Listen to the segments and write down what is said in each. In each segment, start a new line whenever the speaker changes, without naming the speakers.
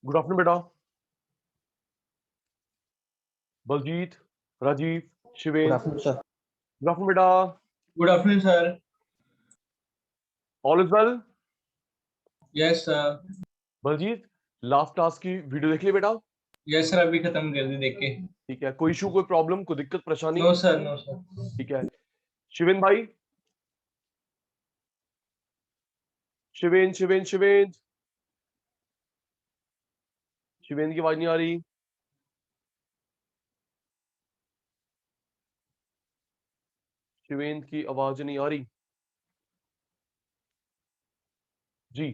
Good afternoon बेटा। Baljeet, Rajiv,
good
Shiven.
Afternoon sir.
Good afternoon बेटा।
Good afternoon sir.
All is well.
Yes sir.
Baljeet, last class की video देख ली बेटा?
यस सर, अभी खत्म कर दी देख के।
ठीक है, कोई इशू, कोई प्रॉब्लम, कोई दिक्कत परेशानी?
No sir, no sir.
ठीक है। शिवेन भाई, शिवेन शिवेन शिवेन शिवेन की आवाज नहीं आ रही। शिवेन की आवाज नहीं आ रही जी।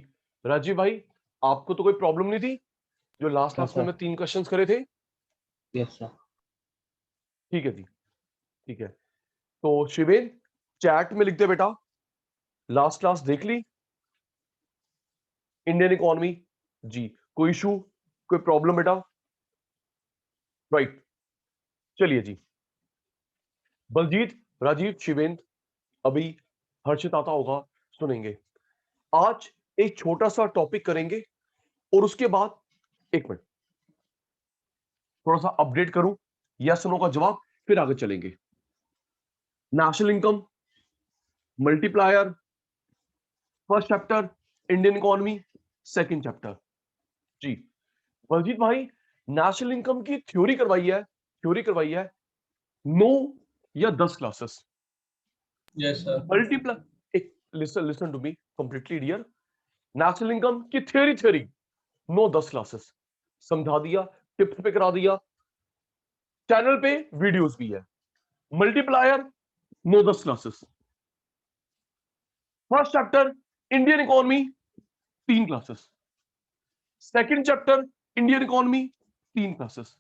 राजीव भाई, आपको तो कोई प्रॉब्लम नहीं थी जो लास्ट
नो
क्लास में
सर।
मैं 3 क्वेश्चंस करे थे?
Yes sir.
ठीक है जी, ठीक है। तो शिवेन, चैट में लिख दे बेटा, लास्ट क्लास देख ली इंडियन इकोनॉमी जी। कोई इशू, कोई प्रॉब्लम बेटा? राइट, चलिए जी। बलजीत, राजीव, शिवेंद्र, अभी हर्षित आता होगा, सुनेंगे। आज एक छोटा सा टॉपिक करेंगे और उसके बाद, एक मिनट, थोड़ा सा अपडेट करूं, यस नो का जवाब, फिर आगे चलेंगे। National income, multiplier, first chapter Indian economy, second chapter जी। बलजीत भाई, नेशनल इनकम की थ्योरी करवाई है 9 या 10 क्लासेस।
Yes sir.
मल्टीप्लाई, एक listen listen to me completely dear. National income की थ्योरी 9-10 क्लासेस समझा दिया, टिप्स पे करा दिया, चैनल पे वीडियोस भी है। Multiplier 9-10 classes. First chapter Indian economy 3 classes. Second chapter Indian economy 3 classes.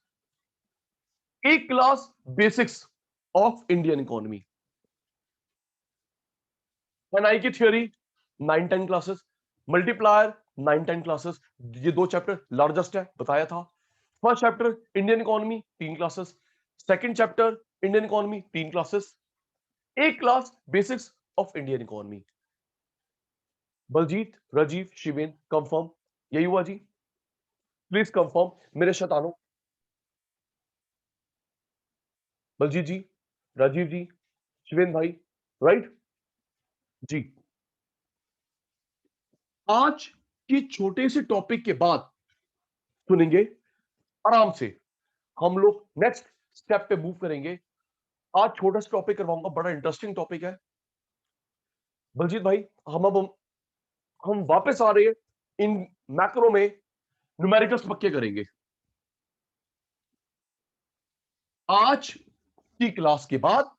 एक class basics of Indian economy. NI की थ्योरी 9-10 क्लासेस। Multiplier 9-10 classes. ये 2 चैप्टर लार्जेस्ट है, बताया था। First chapter Indian economy 3 classes. Second chapter Indian economy 3 classes. एक class basics of Indian economy. Baljeet, Rajiv, Shiven, confirm? यही हुआ जी? Please confirm मेरे शतानो। बलजीत जी, राजीव जी, शिवेन भाई, राइट जी। आज की छोटे से टॉपिक के बाद सुनेंगे आराम से, हम लोग नेक्स्ट स्टेप पे मूव करेंगे। आज छोटा सा टॉपिक करवाऊंगा, बड़ा इंटरेस्टिंग टॉपिक है। बलजीत भाई, हम वापस आ रहे हैं इन मैक्रो में, न्यूमेरिकल्स पक्के करेंगे। आज की क्लास के बाद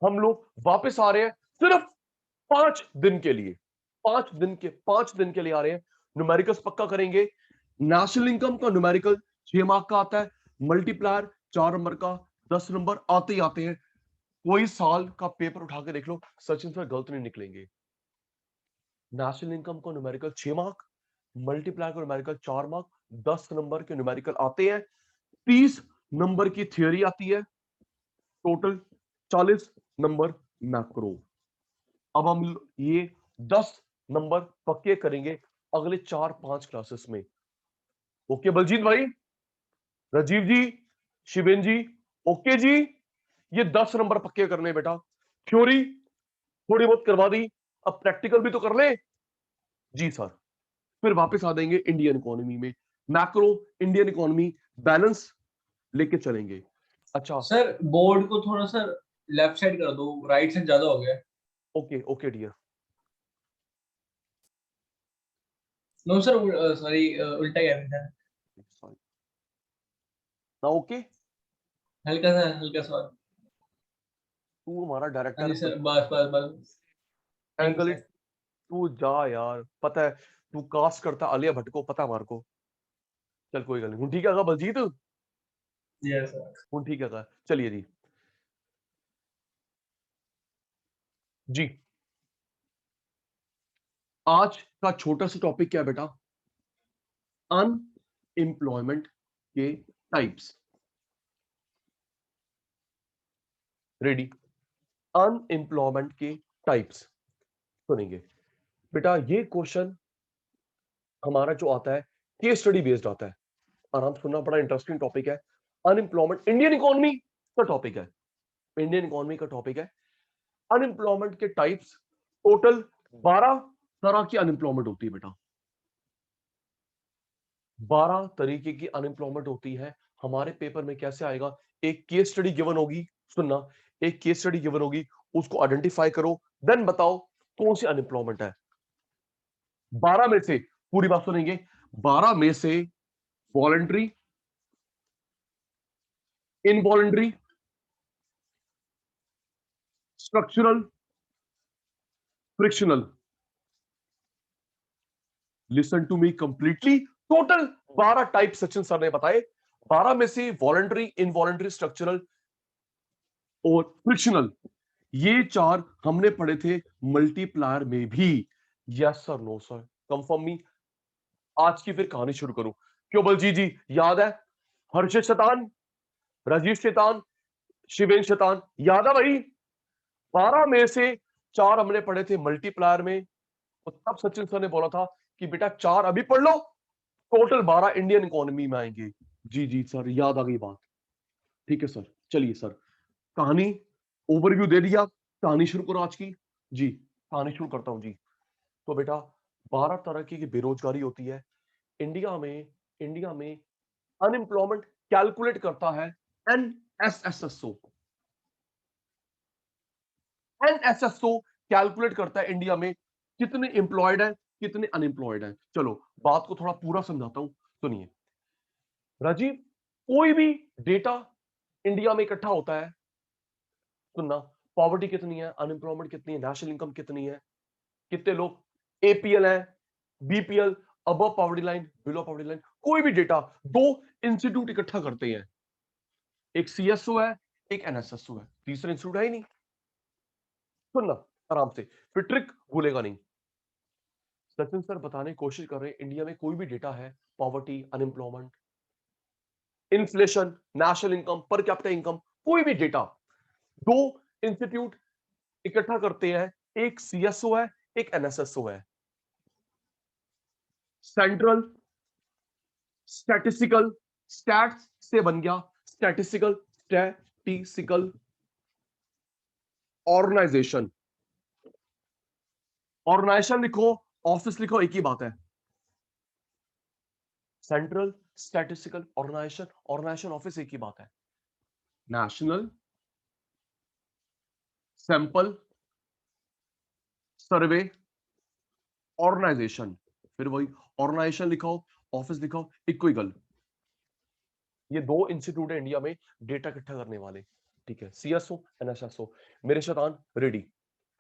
हम लोग वापस आ रहे हैं सिर्फ 5 दिन के लिए। 5 दिन के लिए आ रहे हैं, न्यूमेरिकल्स पक्का करेंगे। नेशनल इनकम का न्यूमेरिकल 6 मार्क का आता है। मल्टीप्लायर 4 नंबर का, 10 नंबर आते ही आते हैं। कोई साल का पेपर उठा के देख लो, सचिन सर गलत नहीं निकलेंगे। नेशनल इनकम का न्यूमेरिकल 6 मार्क, मल्टीप्लाई का न्यूमेरिकल 4 मार्क, 10 नंबर के न्यूमेरिकल आते हैं। 30 नंबर की थ्योरी आती है, टोटल 40 नंबर मैक्रो। अब हम ये 10 नंबर पक्के करेंगे अगले 4-5 क्लासेस में। ओके बलजीत भाई, राजीव जी, शिवेन जी, ओके जी। ये 10 नंबर पक्के करने बेटा। थ्योरी थोड़ी बहुत करवा दी, अब प्रैक्टिकल भी तो कर ले जी सर। फिर वापस आ जाएंगे इंडियन इकोनॉमी में, मैक्रो, इंडियन इकोनॉमी, बैलेंस लेके चलेंगे। अच्छा,
सर बोर्ड को थोड़ा सा लेफ्ट साइड कर दो, राइट साइड ज्यादा हो गया।
Okay okay dear.
No sir, sorry, उल्टा गया था।
सॉरी ना, ओके।
हल्का सा।
तू हमारा
हाँ
डायरेक्टर
जी
है,
सर, बस बस बस। Thank you
angle
sir.
It. तू जा यार, पता है तू कास्ट करता आलिया भट्ट को, पता है हमारे को। चल कोई गल नहीं, हूं ठीक है बलजीत,
यस सर।
हूं ठीक है। चलिए जी जी। आज का छोटा सा टॉपिक क्या है बेटा? अनएम्प्लॉयमेंट के टाइप्स। रेडी? अनएम्प्लॉयमेंट के टाइप्स सुनेंगे बेटा। ये क्वेश्चन हमारा जो आता है केस स्टडी बेस्ड आता है। आराम से सुनना, बड़ा इंटरेस्टिंग टॉपिक है। अनएम्प्लॉयमेंट इंडियन इकोनॉमी का टॉपिक है, इंडियन इकोनॉमी का टॉपिक है। अनएम्प्लॉयमेंट के टाइप्स, टोटल 12 तरह की अनएम्प्लॉयमेंट होती है बेटा, 12 तरीके की अनएम्प्लॉयमेंट होती है। हमारे पेपर में कैसे आएगा, एक केस स्टडी गिवन होगी, सुनना, एक केस स्टडी गिवन होगी, उसको आइडेंटिफाई करो, देन बताओ कौन सी अनएम्प्लॉयमेंट है। 12 में से, पूरी बात सुनेंगे, 12 में से voluntary, involuntary, structural, frictional, listen to me completely, total 12 type Sachin sir ने बताए। 12 में से वॉलंटरी, इनवॉलंटरी, स्ट्रक्चरल और फ्रिक्शनल, ये 4 हमने पढ़े थे मल्टीप्लायर में भी। Yes sir, no sir, confirm me. आज की फिर कहानी शुरू करूं, क्यों बलजीत जी याद है? हर्षित शैतान, राजीव शैतान, शिवेन शैतान, याद है भाई? 12 में से 4 हमने पढ़े थे मल्टीप्लायर में, और तब सचिन सर ने बोला था कि बेटा 4 अभी पढ़ लो, टोटल 12 इंडियन इकोनॉमी में आएंगे। जी जी सर, याद आ गई बात। ठीक है सर, चलिए सर, कहानी ओवरव्यू दे दिया, कहानी शुरू करो आज की। जी, कहानी शुरू करता हूं जी। तो बेटा 12 तरह की बेरोजगारी होती है इंडिया में। इंडिया में अनएम्प्लॉयमेंट कैलकुलेट करता है एनएसएसओ। एनएसएसओ कैलकुलेट करता है इंडिया में कितने एम्प्लॉयड है, कितने अनएम्प्लॉयड है। चलो बात को थोड़ा पूरा समझाता हूं, सुनिए राजीव। कोई भी डेटा इंडिया में इकट्ठा होता है, सुनना, पॉवर्टी कितनी है, अनएम्प्लॉयमेंट कितनी है, नेशनल इनकम कितनी है, कितने लोग एपीएल है, BPL, above poverty line, below poverty line, कोई भी डेटा दो इंस्टीट्यूट इकट्ठा करते हैं, एक सीएसओ है, एक एनएसएसओ है, तीसरा इंस्टीट्यूट है ही नहीं। सुनना आराम से, फिर ट्रिक भूलेगा नहीं। सचिन सर बताने की कोशिश कर रहे हैं इंडिया में कोई भी डेटा है, poverty, unemployment, inflation, national income, per capita income, कोई भी डेटा दो इंस्टीट्यूट इकट्ठा करते हैं, एक सीएसओ है, एक एनएसएसओ है। सेंट्रल स्टैटिस्टिकल, स्टैट्स से बन गया स्टैटिस्टिकल ऑर्गेनाइजेशन। ऑर्गेनाइजेशन लिखो, ऑफिस लिखो, एक ही बात है। Central statistical organisation, organisation office एक ही बात है। नेशनल सैंपल सर्वे ऑर्गेनाइजेशन, फिर वही ऑर्गेनाइजेशन लिखाओ, ऑफिस लिखाओ, इक्विगल। ये दो इंस्टीट्यूट है इंडिया में डेटा इकट्ठा करने वाले। ठीक है, सीएसओ, एनएसएसओ। मेरे शैतान रेडी,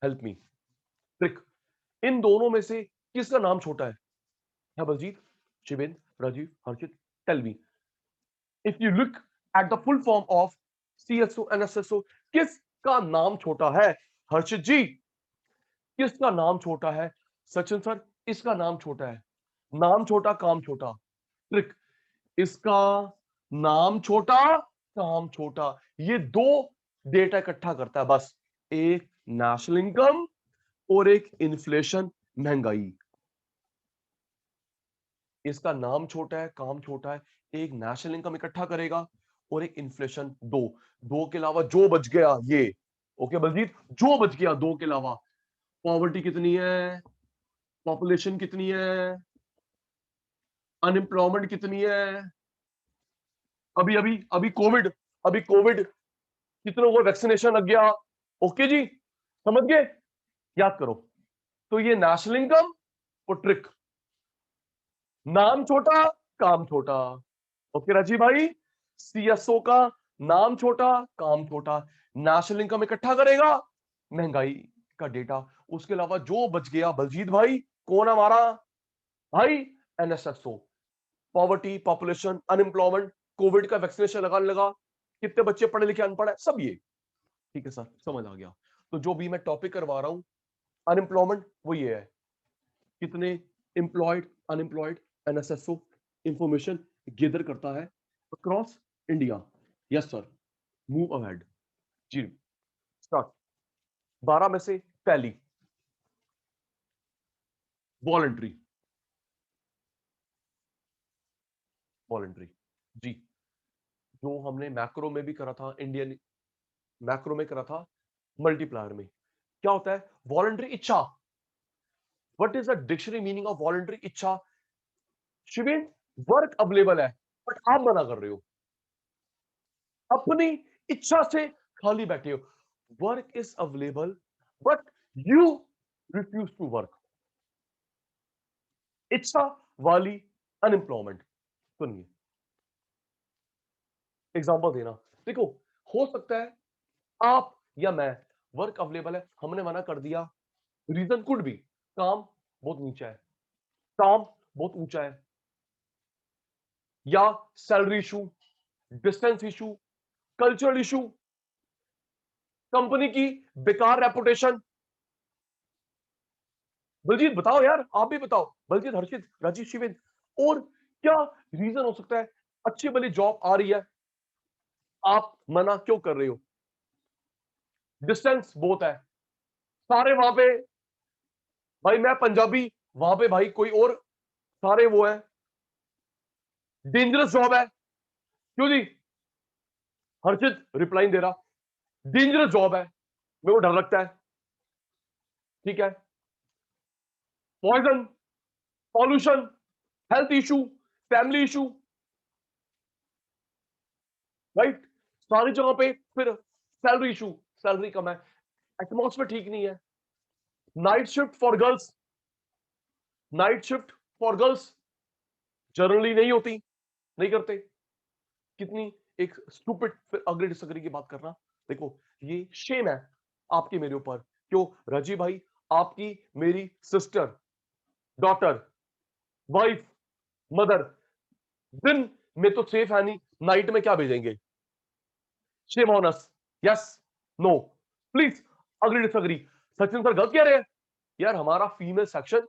हेल्प मी। ट्रिक, इन दोनों में से किसका नाम छोटा है Baljeet, Shivendra, Rajiv, Harshit, tell me. If you look at the full form of CSO, NSSO, किसका नाम छोटा है? हर्षित जी, किसका नाम छोटा है? सचिन सर, इसका नाम छोटा है। नाम छोटा, काम छोटा। ट्रिक, इसका नाम छोटा, काम छोटा। ये दो डेटा इकट्ठा करता है बस, एक नेशनल इनकम और एक इन्फ्लेशन, महंगाई। इसका नाम छोटा है, काम छोटा है, एक नेशनल इनकम इकट्ठा करेगा और एक इन्फ्लेशन। दो, दो के अलावा जो बच गया ये, ओके बलजीत, जो बच गया दो के अलावा, पॉवर्टी कितनी है, पॉपुलेशन कितनी है, अनएम्प्लॉयमेंट कितनी है, अभी अभी अभी कोविड, अभी कोविड कितनों को वैक्सीनेशन लग गया। ओके जी, समझ गए, याद करो। तो ये नेशनल इनकम और ट्रिक, नाम छोटा, काम छोटा। ओके राजीव भाई, सीएसओ का नाम छोटा, काम छोटा, नेशनल इनकम इकट्ठा करेगा, महंगाई का डेटा, उसके अलावा जो बच गया बलजीत भाई, कौन हमारा भाई, NSSO, poverty, population, unemployment, Covid का वैक्सीनेशन लगाने लगा, कितने बच्चे पढ़े लिखे अनपढ़ है, सब ये। ठीक है सर, समझ आ गया। तो जो भी मैं टॉपिक करवा रहा हूं अनएम्प्लॉयमेंट, वो ये है, कितने employed, unemployed, NSSO information gather करता है across India. Yes sir, move ahead जी, स्टार्ट। 12 में से पहली, वॉलंटरी। वॉलंटरी जी, जो हमने मैक्रो में भी करा था, इंडियन मैक्रो में करा था, मल्टीप्लायर में क्या होता है वॉलंटरी इच्छा। What is the dictionary meaning of voluntary इच्छा? शिवेन, वर्क अवेलेबल है बट आप मना कर रहे हो, अपनी इच्छा से खाली बैठे हो। Work is available but you refuse to work. इच्छा वाली अनएम्प्लॉयमेंट। सुनिए, एग्जांपल देना। देखो, हो सकता है आप या मैं, वर्क अवेलेबल है, हमने मना कर दिया, रीजन कुड बी काम बहुत नीचा है, काम बहुत ऊंचा है, या salary issue, distance issue, cultural issue, company की बेकार रेपुटेशन। बलजीत बताओ यार, आप भी बताओ, बलजीत, हर्षित, राजीव, शिवेन, और क्या रीजन हो सकता है? अच्छी भली जॉब आ रही है, आप मना क्यों कर रहे हो? डिस्टेंस बहुत है, सारे वहां पे, भाई मैं पंजाबी, वहां पे भाई कोई और, सारे वो है, डेंजरस जॉब है। क्यों जी? हर्षित रिप्लाई दे रहा, डेंजरस जॉब है, मेरे को डर लगता है। ठीक है, poison, pollution, health issue, family issue, right, सारी जगह पे। फिर सैलरी इशू, सैलरी कम है, एटमॉस्फेयर ठीक नहीं है, night shift for girls, night shift for girls generally नहीं होती, नहीं करते। कितनी एक स्टूपिड, फिर अग्री डिसएग्री की बात करना। देखो, ये शेम है आपकी मेरे ऊपर। क्यों राजीव भाई? आपकी मेरी सिस्टर, डॉटर, वाइफ, मदर, दिन में तो सेफ है नहीं, नाइट में क्या भेजेंगे? Shame on us, yes, no, please agree disagree. Sachin sir गलत कह रहे हैं यार, हमारा फीमेल सेक्शन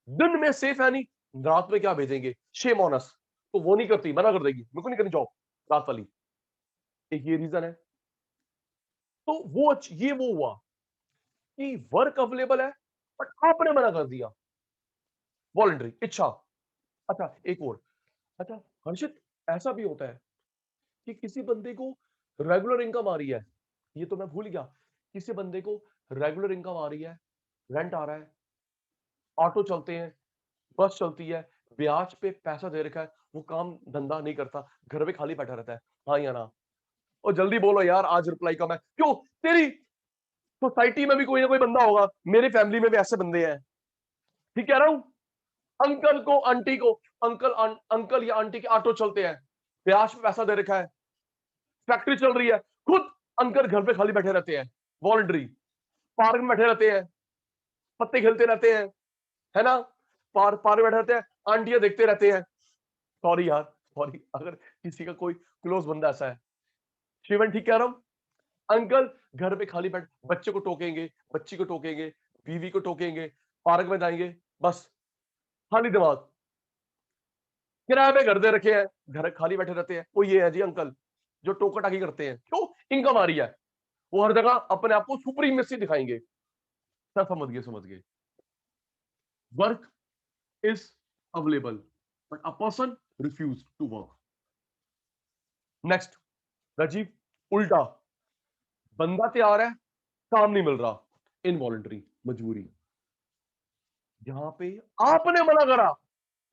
दिन में सेफ है नहीं, रात में क्या भेजेंगे? शेम ऑन अस। तो वो नहीं करती, मना कर देगी, मेरे को नहीं करनी जॉब रात वाली। एक ये रीजन है। तो ये वो हुआ कि वर्क अवेलेबल है बट आपने मना कर दिया, वॉलंटरी इच्छा। अच्छा, एक और। अच्छा हर्षित, ऐसा भी होता है कि किसी बंदे को रेगुलर इनकम आ रही है, ये तो मैं भूल गया, किसी बंदे को रेगुलर इनकम आ रही है, रेंट आ रहा है, ऑटो चलते हैं, बस चलती है, ब्याज पे पैसा दे रखा है, वो काम धंधा नहीं करता, घर पे खाली बैठा रहता है। हाँ या ना? और जल्दी बोलो यार, आज रिप्लाई कम है। क्यों? तेरी सोसाइटी में भी कोई ना कोई बंदा होगा, मेरी फैमिली में भी ऐसे बंदे हैं, ठीक कह रहा हूं? अंकल को, आंटी को, अंकल या आंटी के ऑटो चलते हैं, ब्याज पे पैसा दे रखा है, फैक्ट्री चल रही है, खुद अंकल घर पे खाली बैठे रहते हैं, वॉलंटरी, पार्क में बैठे रहते हैं, पत्ते खेलते रहते हैं, है ना, पार्क में बैठे रहते हैं, आंटियां देखते रहते हैं। सॉरी यार, सॉरी अगर किसी का कोई क्लोज बंदा ऐसा है। शिवन ठीक कह रहा हूं? अंकल घर पे खाली बैठ, बच्चे को टोकेंगे, बच्ची को टोकेंगे, बीवी को टोकेंगे, पार्क में जाएंगे, बस खाली दिमाग, किराए पे घर दे रखे हैं, घर खाली बैठे रहते हैं। वो ये है जी अंकल जो टोका टाकी करते हैं। क्यों? इनकम आ रही है, वो हर जगह अपने आप को सुप्रीमेसी दिखाएंगे। सब समझ गए, समझ गए। Work is available but a person refuse to work. Next, Rajeev, उल्टा, बंदा तैयार है, काम नहीं मिल रहा, इनवॉलंटरी, मजबूरी। यहां पे आपने मना करा,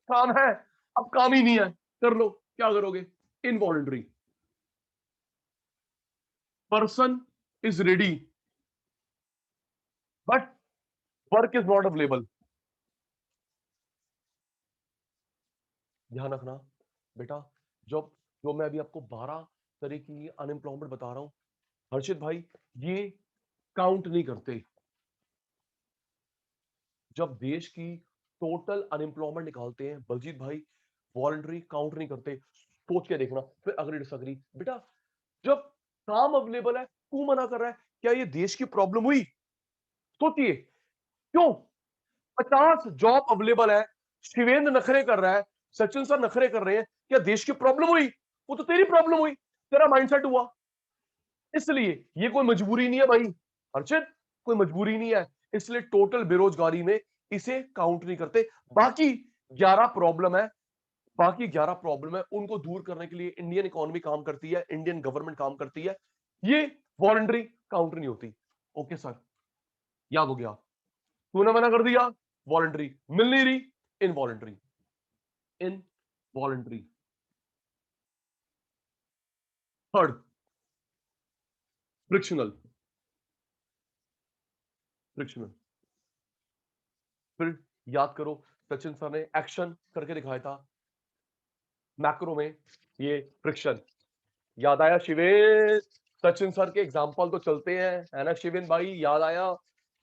काम है, अब काम ही नहीं है, कर लो, क्या करोगे? Involuntary. Person is ready but work is not available. ध्यान रखना बेटा, जब जो मैं अभी आपको 12 तरह की अनएम्प्लॉयमेंट बता रहा हूं, हर्षित भाई, ये काउंट नहीं करते। जब देश की टोटल अनएम्प्लॉयमेंट निकालते हैं बलजीत भाई, वॉलंटरी काउंट नहीं करते। सोच के देखना, फिर अग्री डिसएग्री। बेटा, जब काम अवेलेबल है, तू मना कर रहा है, क्या ये देश की प्रॉब्लम हुई? सोचिए, क्यों? 50 जॉब अवेलेबल है, शिवेंद्र नखरे कर रहा है, सचिन सर नखरे कर रहे हैं, क्या देश की प्रॉब्लम हुई? वो तो तेरी प्रॉब्लम हुई, तेरा माइंडसेट हुआ। इसलिए ये कोई मजबूरी नहीं है भाई, अर्चित, कोई मजबूरी नहीं है। इसलिए टोटल बेरोजगारी में इसे काउंट नहीं करते। बाकी 11 प्रॉब्लम है, बाकी 11 प्रॉब्लम है, उनको दूर करने के लिए इंडियन इकोनॉमी काम करती है, इंडियन गवर्नमेंट काम करती है, ये वॉलंटरी काउंट नहीं होती। ओके सर, याद हो गया। तूने मना कर दिया, वॉलंटरी मिल नहीं रही, involuntary, involuntary. Third, frictional, frictional. फिर याद करो, सचिन सर ने एक्शन करके दिखाया था मैक्रो में, ये फ्रिक्शन। याद आया शिवेन? सचिन सर के एग्जांपल तो चलते हैं, है ना शिवेन भाई? याद आया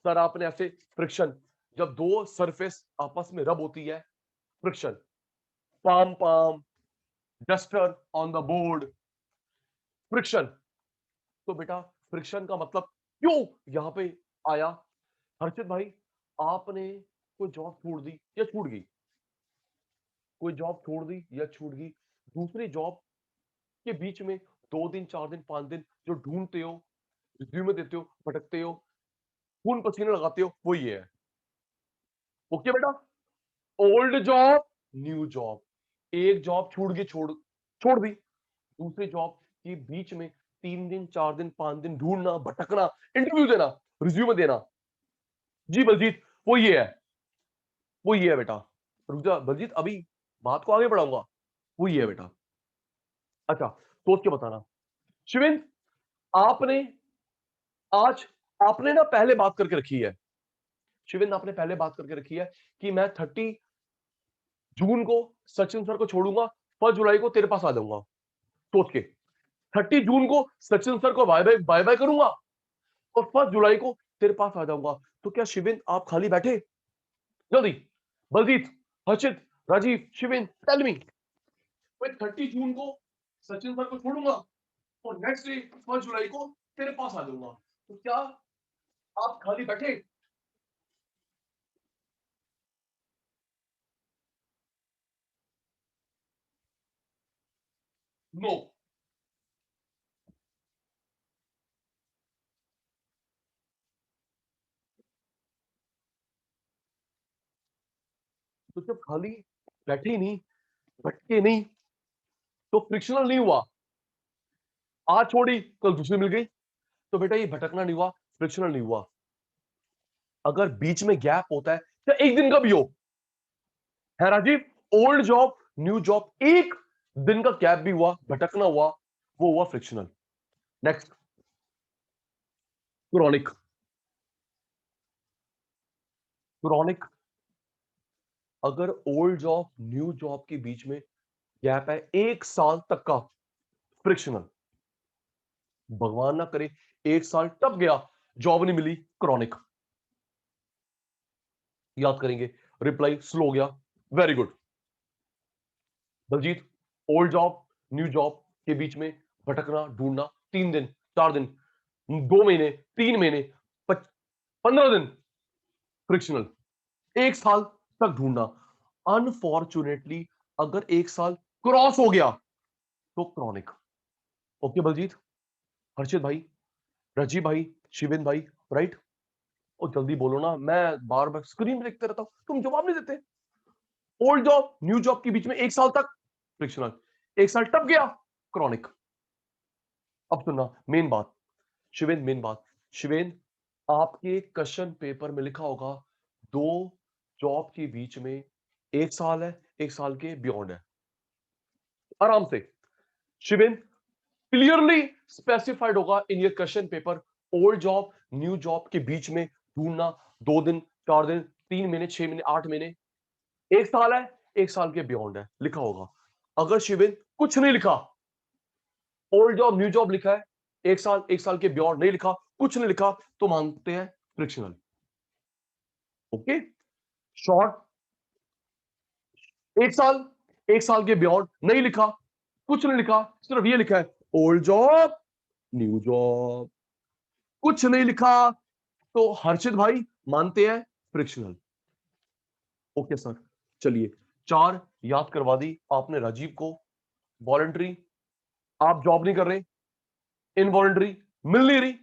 सर? आपने ऐसे फ्रिक्शन, जब दो सरफेस आपस में रब होती है, friction, palm palm, duster on the board, friction. तो बेटा फ्रिक्शन का मतलब क्यों यहां पे आया? हर्षित भाई, आपने कोई जॉब छोड़ दी या छूट गई? कोई जॉब छोड़ दी या छूट गई, दूसरी जॉब के बीच में 2 दिन 4 दिन 5 दिन जो ढूंढते हो, रिज्यूमे देते हो, भटकते हो, खून पसीने लगाते हो, वो ये है। ओके बेटा, ओल्ड जॉब, न्यू जॉब। एक जॉब छूट गई, छोड़ छोड़ दी, दूसरी जॉब के बीच में 3 दिन 4 दिन 5 दिन ढूंढना, भटकना, इंटरव्यू देना, रिज्यूमे देना। जी बलजीत, वो ये है, वो ये है बेटा। रुक जा बलजीत, अभी बात को आगे बढ़ाऊंगा। वो ये है बेटा। अच्छा, सोच के बताना। शिविन, आपने आज, आपने ना पहले बात करके रखी है, शिविन आपने पहले बात करके रखी है कि मैं 30 जून को सचिन सर को छोड़ूंगा, 1 जुलाई को तेरे पास आ जाऊंगा। सोच के, 30 जून को सचिन सर को बाय बाय बाय बाय करूंगा और 1 जुलाई को तेरे पास आ जाऊंगा। तो क्या शिविन आप खाली बैठे? जल्दी, बलजीत, हर्षित, राजीव, शिविन, टेल मी। मैं 30 जून को सचिन सर को छोड़ूंगा और नेक्स्ट डे 1 जुलाई को तेरे पास आ जाऊंगा। तो क्या आप खाली बैठे? नो। तो जब खाली बैठे ही नहीं, भटके नहीं, तो फ्रिक्शनल नहीं हुआ। आज छोड़ी, कल दूसरी मिल गई, तो बेटा ये भटकना नहीं हुआ, फ्रिक्शनल नहीं हुआ। अगर बीच में गैप होता है, तो एक दिन का भी हो, है Rajeev, old job new job, एक दिन का गैप भी हुआ, भटकना हुआ, वो हुआ फ्रिक्शनल। Next, chronic. क्रॉनिक, अगर ओल्ड जॉब न्यू जॉब के बीच में गैप है 1 साल तक का, फ्रिक्शनल। भगवान ना करे 1 साल टप गया, जॉब नहीं मिली, क्रॉनिक। याद करेंगे, रिप्लाई स्लो हो गया, very good. Daljeet, old job new job के बीच में भटकना, ढूंढना, 3 दिन 4 दिन 2 महीने 3 महीने 15 दिन, फ्रिक्शनल। 1 साल तक ढूंढना। अनफॉर्चुनेटली अगर 1 साल क्रॉस हो गया, तो क्रॉनिक। ओके बलजीत, हर्षित भाई, रजी भाई, शिवेन भाई, राइट? और जल्दी बोलो ना, मैं बार बार स्क्रीन देखते रहता हूं, तुम जवाब नहीं देते। ओल्ड जॉब न्यू जॉब के बीच में 1 साल तक, फ्रिक्शनल। 1 साल टप गया, क्रॉनिक। अब सुनना मेन बात, शिवेन, मेन बात। शिवेन, आपके क्वेश्चन पेपर में लिखा होगा दो जॉब के बीच में 1 साल है, 1 साल के बियॉन्ड है। आराम से शिवेन, क्लियरली स्पेसिफाइड होगा in your question paper, old job new job के बीच में ढूंढना, 2 दिन 4 दिन 3 महीने 6 महीने 8 महीने, 1 साल है, 1 साल के बियॉन्ड है, लिखा होगा। अगर शिवेन कुछ नहीं लिखा, ओल्ड जॉब न्यू जॉब लिखा है, 1 साल 1 साल के बियॉन्ड नहीं लिखा, कुछ नहीं लिखा, तो मानते हैं फ्रिक्शनल। ओके, शॉर्ट, 1 साल 1 साल के बियॉन्ड नहीं लिखा, कुछ नहीं लिखा, सिर्फ ये लिखा है ओल्ड जॉब न्यू जॉब, कुछ नहीं लिखा, तो हर्षित भाई मानते हैं फ्रिक्शनल। ओके सर, चलिए 4 याद करवा दी आपने राजीव को। वॉलंटरी, आप जॉब नहीं कर रहे, इनवॉलंटरी, मिल नहीं रही,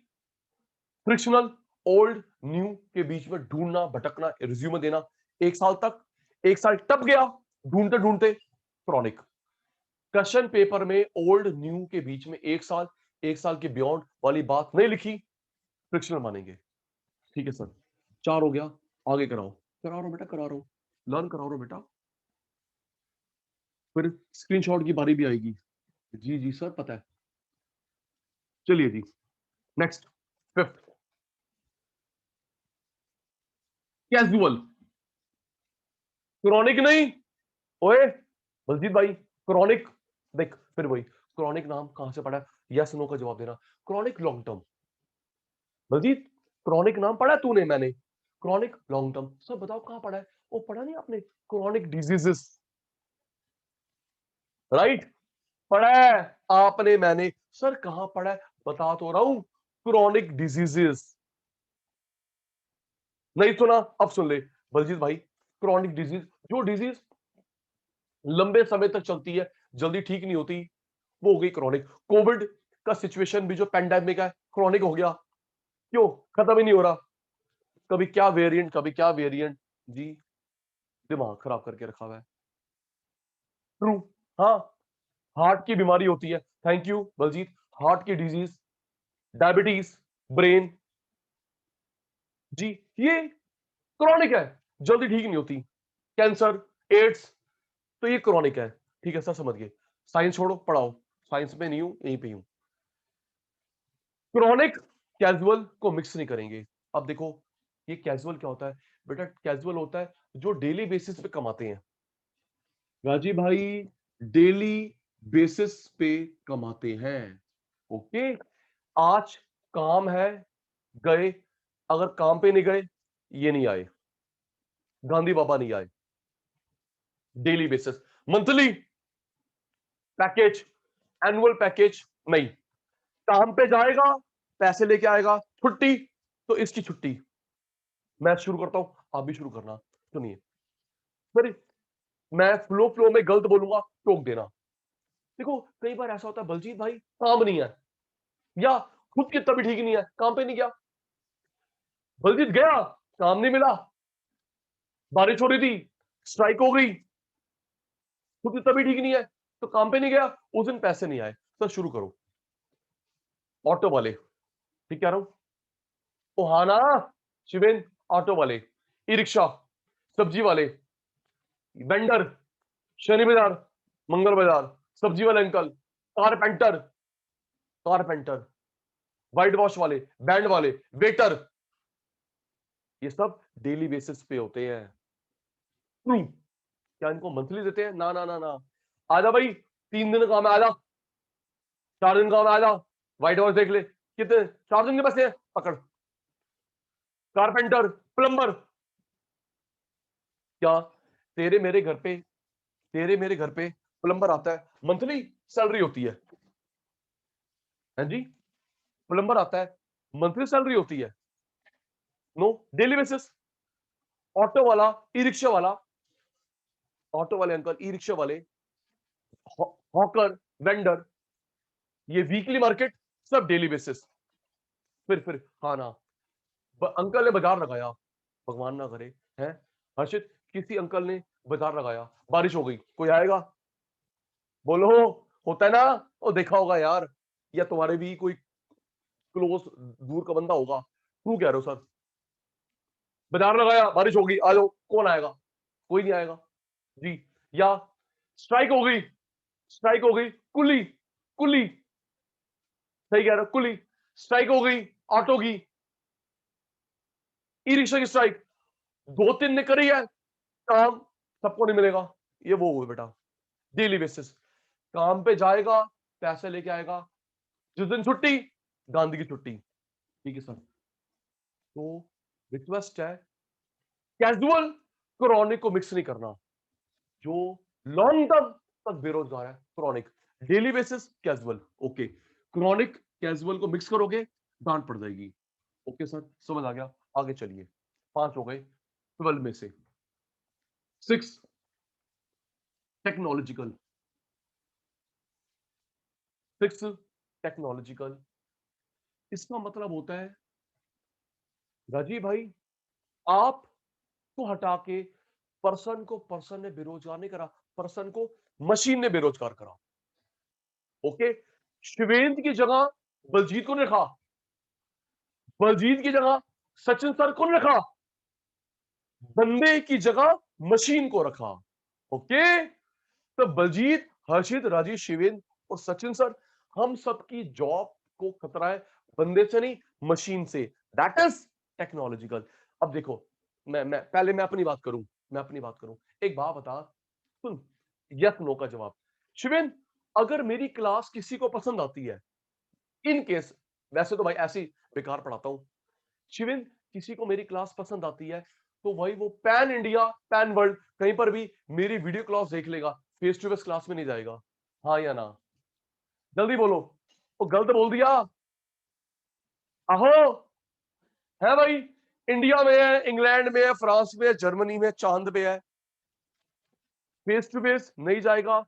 फ्रिक्शनल, ओल्ड न्यू के बीच में ढूंढना, भटकना, रिज्यूमे देना, 1 साल तक, 1 साल टप गया ढूंढते ढूंढते, क्रॉनिक। क्वेश्चन पेपर में ओल्ड न्यू के बीच में 1 साल के बियॉन्ड वाली बात नहीं लिखी, फ्रिक्शनल मानेंगे। ठीक है सर, 4 हो गया, आगे कराओ। करा रहा हूं बेटा, करा रहा हूं, लर्न करा रहा हूं बेटा। फिर स्क्रीनशॉट की बारी भी आएगी। जी जी सर पता है। चलिए जी, नेक्स्ट, फिफ्थ, कैजुअल। क्रॉनिक नहीं, ओए बलजीत भाई, क्रॉनिक देख, फिर वही क्रॉनिक नाम कहां से पढ़ा? यस नो का जवाब देना। Chronic long term. Baljeet, chronic नाम पढ़ा तूने? मैंने क्रॉनिक लॉन्ग टर्म। सब बताओ कहां पढ़ा है? वो पढ़ा नहीं आपने? Chronic diseases, right? पढ़ा है आपने, मैंने। सर कहां पढ़ा है? बता तो रहा हूं, क्रॉनिक डिजीजेस। नहीं सुना? अब सुन ले बलजीत भाई, क्रॉनिक डिजीज, जो डिजीज लंबे समय तक चलती है, जल्दी ठीक नहीं होती, वो हो गई क्रॉनिक। कोविड का सिचुएशन भी जो पैंडेमिक है, क्रॉनिक हो गया। क्यों? खत्म ही नहीं हो रहा, कभी क्या वेरिएंट, कभी क्या वेरिएंट। जी, दिमाग खराब करके रखा हुआ है। ट्रू। हाँ, हार्ट की बीमारी होती है, थैंक यू बलजीत, हार्ट की डिजीज, डायबिटीज, ब्रेन, जी, ये क्रॉनिक है, जल्दी ठीक नहीं होती। कैंसर, एड्स, तो ये क्रॉनिक है। ठीक है सर, समझ गए। साइंस छोड़ो, पढ़ाओ। साइंस में नहीं हूं, यहीं पे हूं। क्रॉनिक कैजुअल को मिक्स नहीं करेंगे। अब देखो, ये कैजुअल क्या होता है बेटा? कैजुअल होता है जो डेली बेसिस पे कमाते हैं। राजी भाई, डेली बेसिस पे कमाते हैं। ओके, आज काम है, गए। अगर काम पे नहीं गए, ये नहीं आए, गांधी बाबा नहीं आए। Daily basis, monthly package, annual package नहीं। काम पे जाएगा, पैसे लेके आएगा, छुट्टी तो इसकी छुट्टी। मैं शुरू करता हूं, आप भी शुरू करना। सुनिए, फिर मैं फ्लो फ्लो में गलत बोलूंगा, टोक देना। देखो कई बार ऐसा होता है बलजीत भाई, काम नहीं है, या खुद की तबीयत ठीक नहीं है, काम पे नहीं गया। बलजीत गया, काम नहीं मिला, बारिश हो रही थी, स्ट्राइक हो गई, खुद की तबीयत ठीक नहीं है, तो काम पे नहीं गया, उस दिन पैसे नहीं आए। सर शुरू करो। ऑटो वाले, ठीक कह रहा हूं? ओ हाँ ना शिवेन, ऑटो वाले, ई रिक्शा, सब्जी वाले, वेंडर, शनि बाजार, मंगल बाजार, सब्जी वाले uncle, carpenter, carpenter, white wash वाले, बैंड वाले, वेटर, ये सब डेली बेसिस पे होते हैं। ट्रू। क्या इनको मंथली देते हैं? ना ना ना ना। आजा भाई, 3 दिन काम है, आजा, 4 दिन काम है, आजा, व्हाइट वॉश देख ले, कितने 4 दिन के पैसे हैं, पकड़। कारपेंटर, प्लम्बर, क्या तेरे मेरे घर पे, तेरे मेरे घर पे प्लम्बर आता है, मंथली सैलरी होती है जी? प्लम्बर आता है, मंथली सैलरी होती है? No, daily basis. ऑटो वाला, ई रिक्शा वाला, ऑटो वाले अंकल, ई रिक्शा वाले, हॉकर, वेंडर, ये वीकली मार्केट, सब डेली बेसिस। फिर हाँ ना, अंकल ने बाजार लगाया, भगवान ना करे, है हर्षित, किसी अंकल ने बाजार लगाया, बारिश हो गई, कोई आएगा? बोलो, होता है ना? वो देखा होगा यार, या तुम्हारे भी कोई क्लोज, दूर का बंदा होगा। तू कह रहे हो सर, बाजार लगाया, बारिश होगी, आ जाओ, कौन आएगा? कोई नहीं आएगा जी। या स्ट्राइक हो गई, स्ट्राइक हो गई, कुली, कुली, सही कह रहे हो, कुली, स्ट्राइक हो गई, ऑटो की, ई रिक्शा की स्ट्राइक, 2-3 ने करी है काम, सबको नहीं मिलेगा। ये वो हुआ बेटा, डेली बेसिस। काम पे जाएगा, पैसे लेके आएगा, जिस दिन छुट्टी, गांधी की छुट्टी। ठीक है सर, तो रिक्वेस्ट है, कैजुअल क्रॉनिक को मिक्स नहीं करना। जो लॉन्ग टर्म तक बेरोजगार है, chronic, daily basis casual. Okay, chronic casual को मिक्स करोगे, डांट पड़ जाएगी। ओके सर, समझ आ गया। आगे चलिए, 5 हो गए 12 में से। 6, टेक्नोलॉजिकल। 6, टेक्नोलॉजिकल, इसका मतलब होता है राजीव भाई, आप को हटा के पर्सन को, पर्सन ने बेरोजगार नहीं करा, पर्सन को मशीन ने बेरोजगार करा। ओके, शिवेंद्र की जगह बलजीत को रखा, बलजीत की जगह सचिन सर को रखा, बंदे की जगह मशीन को रखा। ओके, तो बलजीत, हर्षित, राजीव, शिवेंद्र और सचिन सर, हम सबकी जॉब को खतरा है, बंदे से नहीं मशीन से। That is technological. अब देखो, मैं अपनी बात करूं, एक बात बता, सुन, यस नो का जवाब। शिवेंद्र, अगर मेरी क्लास किसी को पसंद आती है, इन केस, वैसे तो भाई ऐसे ही बेकार पढ़ाता हूं, शिवेंद्र किसी को मेरी क्लास पसंद आती है तो भाई वो पैन इंडिया पैन वर्ल्ड कहीं पर भी मेरी वीडियो क्लास देख लेगा, फेस टू फेस क्लास में नहीं जाएगा। हाँ या ना? जल्दी बोलो। वो गलत बोल दिया। आहो, है भाई, इंडिया में है, इंग्लैंड में है, फ्रांस में है, जर्मनी में, चांद पे है, फेस टू फेस नहीं जाएगा।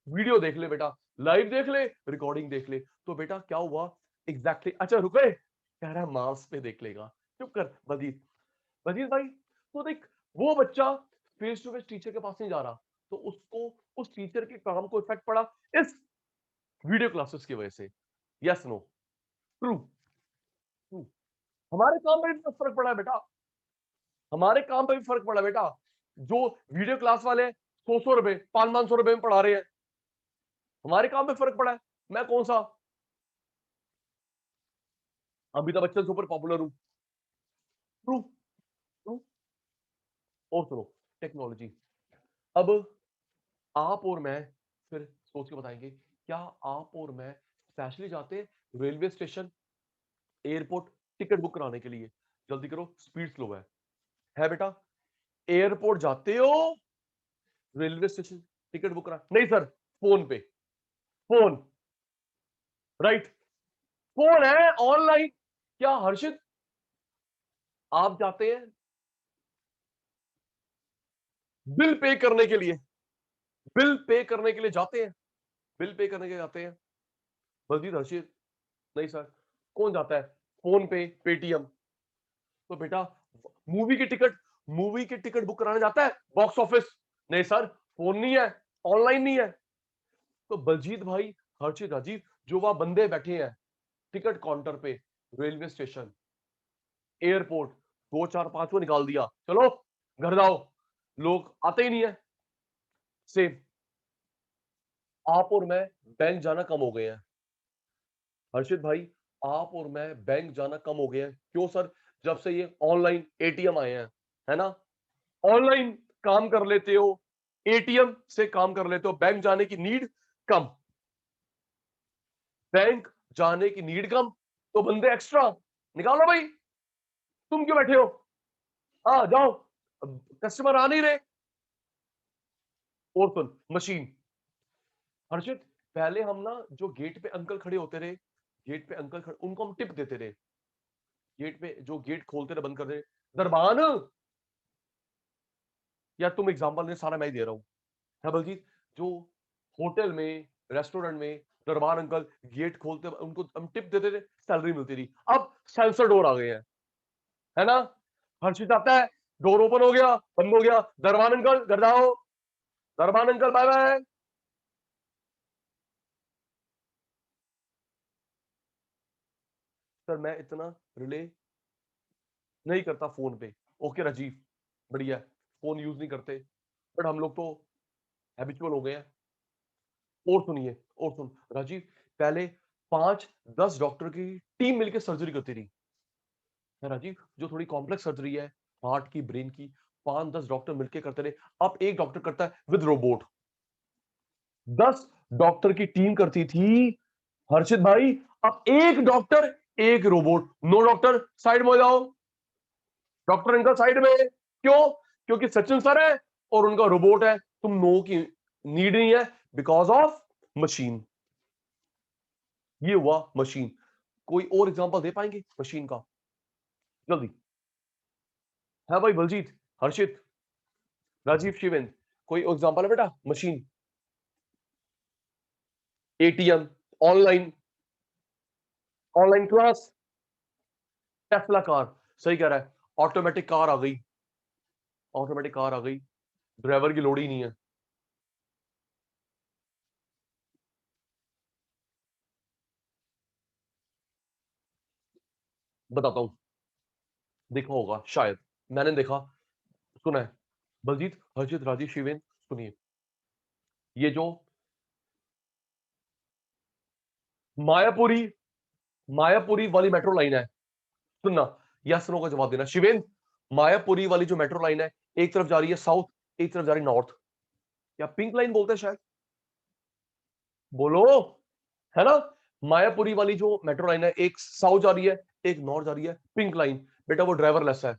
वीडियो देख ले बेटा, लाइव देख ले, रिकॉर्डिंग देख ले। तो बेटा क्या हुआ एग्जैक्टली अच्छा रुके, कह रहा है मार्स पे देख लेगा। चुप कर बजीत, बजीत भाई, तो देख, वो बच्चा फेस टू फेस टीचर के पास नहीं जा रहा, तो उसको उस टीचर के काम को इफेक्ट पड़ा इस वीडियो क्लासेस की वजह से। Yes no? True, true. हमारे काम पे भी फर्क पड़ा है बेटा, हमारे काम पे भी फर्क पड़ा बेटा। जो वीडियो क्लास वाले 100-100 रुपए, 500-500 रुपए में पढ़ा रहे हैं, हमारे काम पे फर्क पड़ा है। मैं कौन सा अमिताभ बच्चन सुपर पॉपुलर हूं? True, true. और सुनो, टेक्नोलॉजी। अब आप और मैं फिर सोच के बताएंगे, क्या आप और मैं स्पेशली जाते railway station, airport ticket book कराने के लिए? जल्दी करो, स्पीड स्लो है बेटा। एयरपोर्ट जाते हो, रेलवे स्टेशन टिकट बुक करा, नहीं सर, फोन पे, फोन, राइट, फोन है ऑनलाइन। क्या हर्षित, आप जाते हैं बिल पे करने के लिए, बिल पे करने के लिए जाते हैं, बिल पे करने के लिए जाते हैं, बलजीत, हर्षित? नहीं सर। कौन जाता है? फोन पे, पेटीएम। तो बेटा मूवी की टिकट, मूवी की टिकट बुक कराने जाता है बॉक्स ऑफिस? नहीं सर, फोन नहीं है, ऑनलाइन नहीं है। तो बलजीत भाई, हर्षित, राजीव, जो वहां बंदे बैठे हैं टिकट काउंटर पे, रेलवे स्टेशन, एयरपोर्ट, 2 4 5 को निकाल दिया, चलो घर जाओ, लोग आते ही नहीं है। सेम, आप और मैं बैंक जाना कम हो गए हैं, हर्षित भाई, आप और मैं बैंक जाना कम हो गए हैं। क्यों सर? जब से ये ऑनलाइन एटीएम आए हैं, है ना, ऑनलाइन काम कर लेते हो, एटीएम से काम कर लेते हो, बैंक जाने की नीड कम, बैंक जाने की नीड कम, तो बंदे एक्स्ट्रा निकालो भाई। तुम क्यों बैठे हो? हाँ जाओ, कस्टमर आ नहीं रहे। और सुन, मशीन, हर्षित, पहले हम ना जो गेट पे अंकल खड़े होते रहे, गेट पे अंकल खड़े, उनको हम टिप देते रहे, गेट पे जो गेट खोलते रहे बंद कर दे, दरबान, या तुम एग्जांपल ने सारा मैं ही दे रहा हूं, है बलजीत, जो होटल में, रेस्टोरेंट में दरबार अंकल गेट खोलते, उनको हम टिप देते थे, सैलरी मिलती थी। अब सेंसर डोर आ गए हैं, है ना, हर्षित आता है, डोर ओपन हो गया, बंद हो गया, दरबार अंकल घर जाओ, दरबार अंकल बाय बाय। सर मैं इतना रिले नहीं करता फोन पे। ओके राजीव, बढ़िया, फोन यूज नहीं करते, बट हम लोग तो हैबिचुअल हो गए हैं। और सुनिए, और सुन राजीव, पहले 5-10 डॉक्टर की टीम मिलकर सर्जरी करती थी, है राजीव, जो थोड़ी कॉम्प्लेक्स सर्जरी है, हार्ट की, ब्रेन की, 5-10 डॉक्टर मिलकर करते रहे। अब एक डॉक्टर करता है विद रोबोट, 10 डॉक्टर की टीम करती थी, हर्षित भाई, अब एक डॉक्टर, एक रोबोट। नो डॉक्टर साइड में हो जाओ, डॉक्टर इनका साइड में। क्यों? क्योंकि सचिन सर है और उनका रोबोट है, तुम नो की नीड नहीं है, बिकॉज ऑफ मशीन। ये हुआ मशीन। कोई और एग्जांपल दे पाएंगे मशीन का? जल्दी, है भाई बलजीत, हर्षित, राजीव, शिवेंद्र, कोई एग्जांपल है बेटा machine? ATM, online, online class, Tesla car, सही कह रहा है, ऑटोमेटिक कार आ गई, ऑटोमेटिक कार आ गई, ड्राइवर की लोड़ ही नहीं है। बताता हूं, देखा होगा शायद, मैंने देखा सुना है। बलजीत, हर्षित, राजीव, शिवेन, सुनिए, ये जो मायापुरी मायापुरी वाली मेट्रो लाइन है, सुनना, यस नो का जवाब देना। शिवेन, मायापुरी वाली जो मेट्रो लाइन है, एक तरफ जा रही है साउथ, एक तरफ जा रही है नॉर्थ, या पिंक लाइन बोलते हैं शायद, बोलो, है ना? मायापुरी वाली जो मेट्रो लाइन है, एक साउथ जा रही है, एक नॉर्थ जा रही है, पिंक लाइन। बेटा वो ड्राइवरलेस है,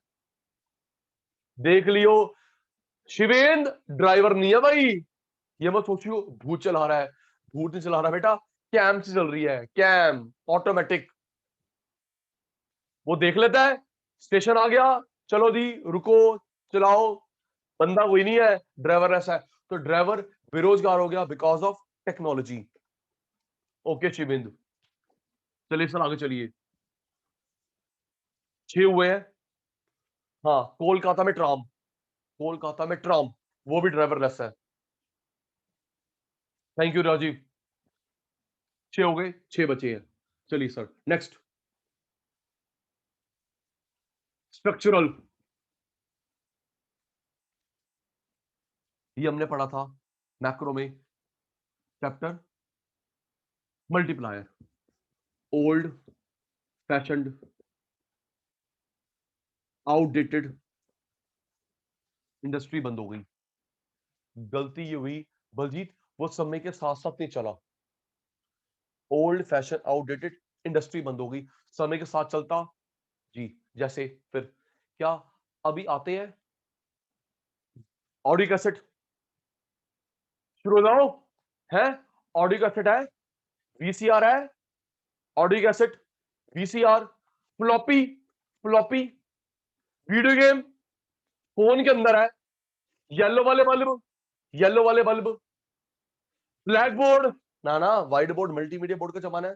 देख लियो। शिवेंद्र ड्राइवर नहीं है भाई, ये मत सोचियो भूत चला रहा है, भूत नहीं चला रहा बेटा, कैम से चल रही है, कैम ऑटोमेटिक। वो देख लेता है स्टेशन आ गया, चलो दी रुको, चलाओ, बंदा कोई नहीं है, ड्राइवर ऐसा है, तो ड्राइवर बेरोजगार हो गया because of technology. Okay Shivendra, चलिए सर आगे चलिए, 6 हुए हैं। हाँ, कोलकाता में ट्राम, कोलकाता में ट्राम, वो भी ड्राइवरलेस है। थैंक यू राजीव, 6 हो गए, 6 बचे हैं। चलिए सर नेक्स्ट, स्ट्रक्चरल, ये हमने पढ़ा था मैक्रो में, chapter multiplier. Old fashioned, outdated, industry बंद हो गई। गलती ये हुई बलजीत, वो समय के साथ साथ नहीं चला। ओल्ड फैशन, आउटडेटेड, इंडस्ट्री बंद हो गई, समय के साथ चलता जी। जैसे फिर क्या, अभी आते हैं ऑडियो कैसेट, शुरू हो जाओ, है ऑडियो कैसेट है, वीसीआर है, audio cassette, VCR, floppy, floppy, video game phone के अंदर है, येलो वाले बल्ब, येलो वाले बल्ब, ब्लैक बोर्ड, ना ना व्हाइट बोर्ड मल्टीमीडिया बोर्ड का जमाना है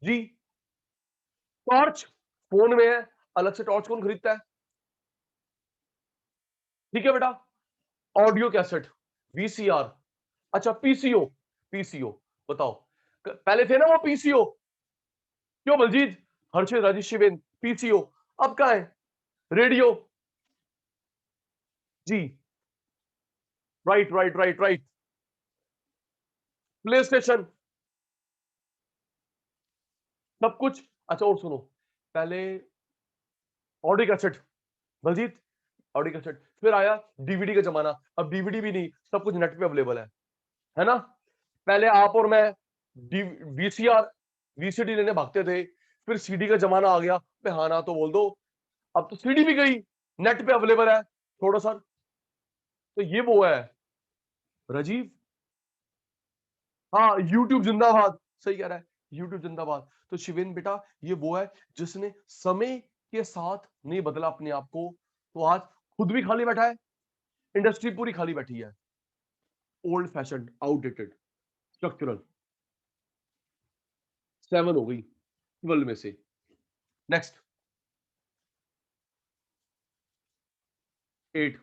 जी। टॉर्च फोन में है, अलग से टॉर्च कौन खरीदता है? ठीक है बेटा, ऑडियो कैसेट, वीसीआर, अच्छा पीसीओ, पीसीओ बताओ, पहले थे ना वो पीसीओ, क्यों बलजीत, हर्षित, राजेश, शिवेन, पीसीओ, अब कहां है? रेडियो जी, right right right right, PlayStation, सब कुछ। अच्छा और सुनो, पहले audio cassette, Baljeet audio cassette, फिर आया डीवीडी का जमाना, अब डीवीडी भी नहीं, सब कुछ नेट पे अवेलेबल है ना? पहले आप और मैं वीसीआर वीसीडी लेने भागते थे, फिर सीडी का जमाना आ गया, पे हाँ ना तो बोल दो, अब तो सीडी भी गई, नेट पे अवेलेबल है, छोड़ो सर। तो ये वो है राजीव, हाँ यूट्यूब जिंदाबाद, सही कह रहा है, यूट्यूब जिंदाबाद। तो शिवेन बेटा, ये वो है जिसने समय के साथ नहीं बदला अपने आप को, तो आज खुद भी खाली बैठा है, इंडस्ट्री पूरी खाली बैठी है। ओल्ड फैशन, आउटडेटेड, स्ट्रक्चरल, 7 हो गई 12 में से। नेक्स्ट 8,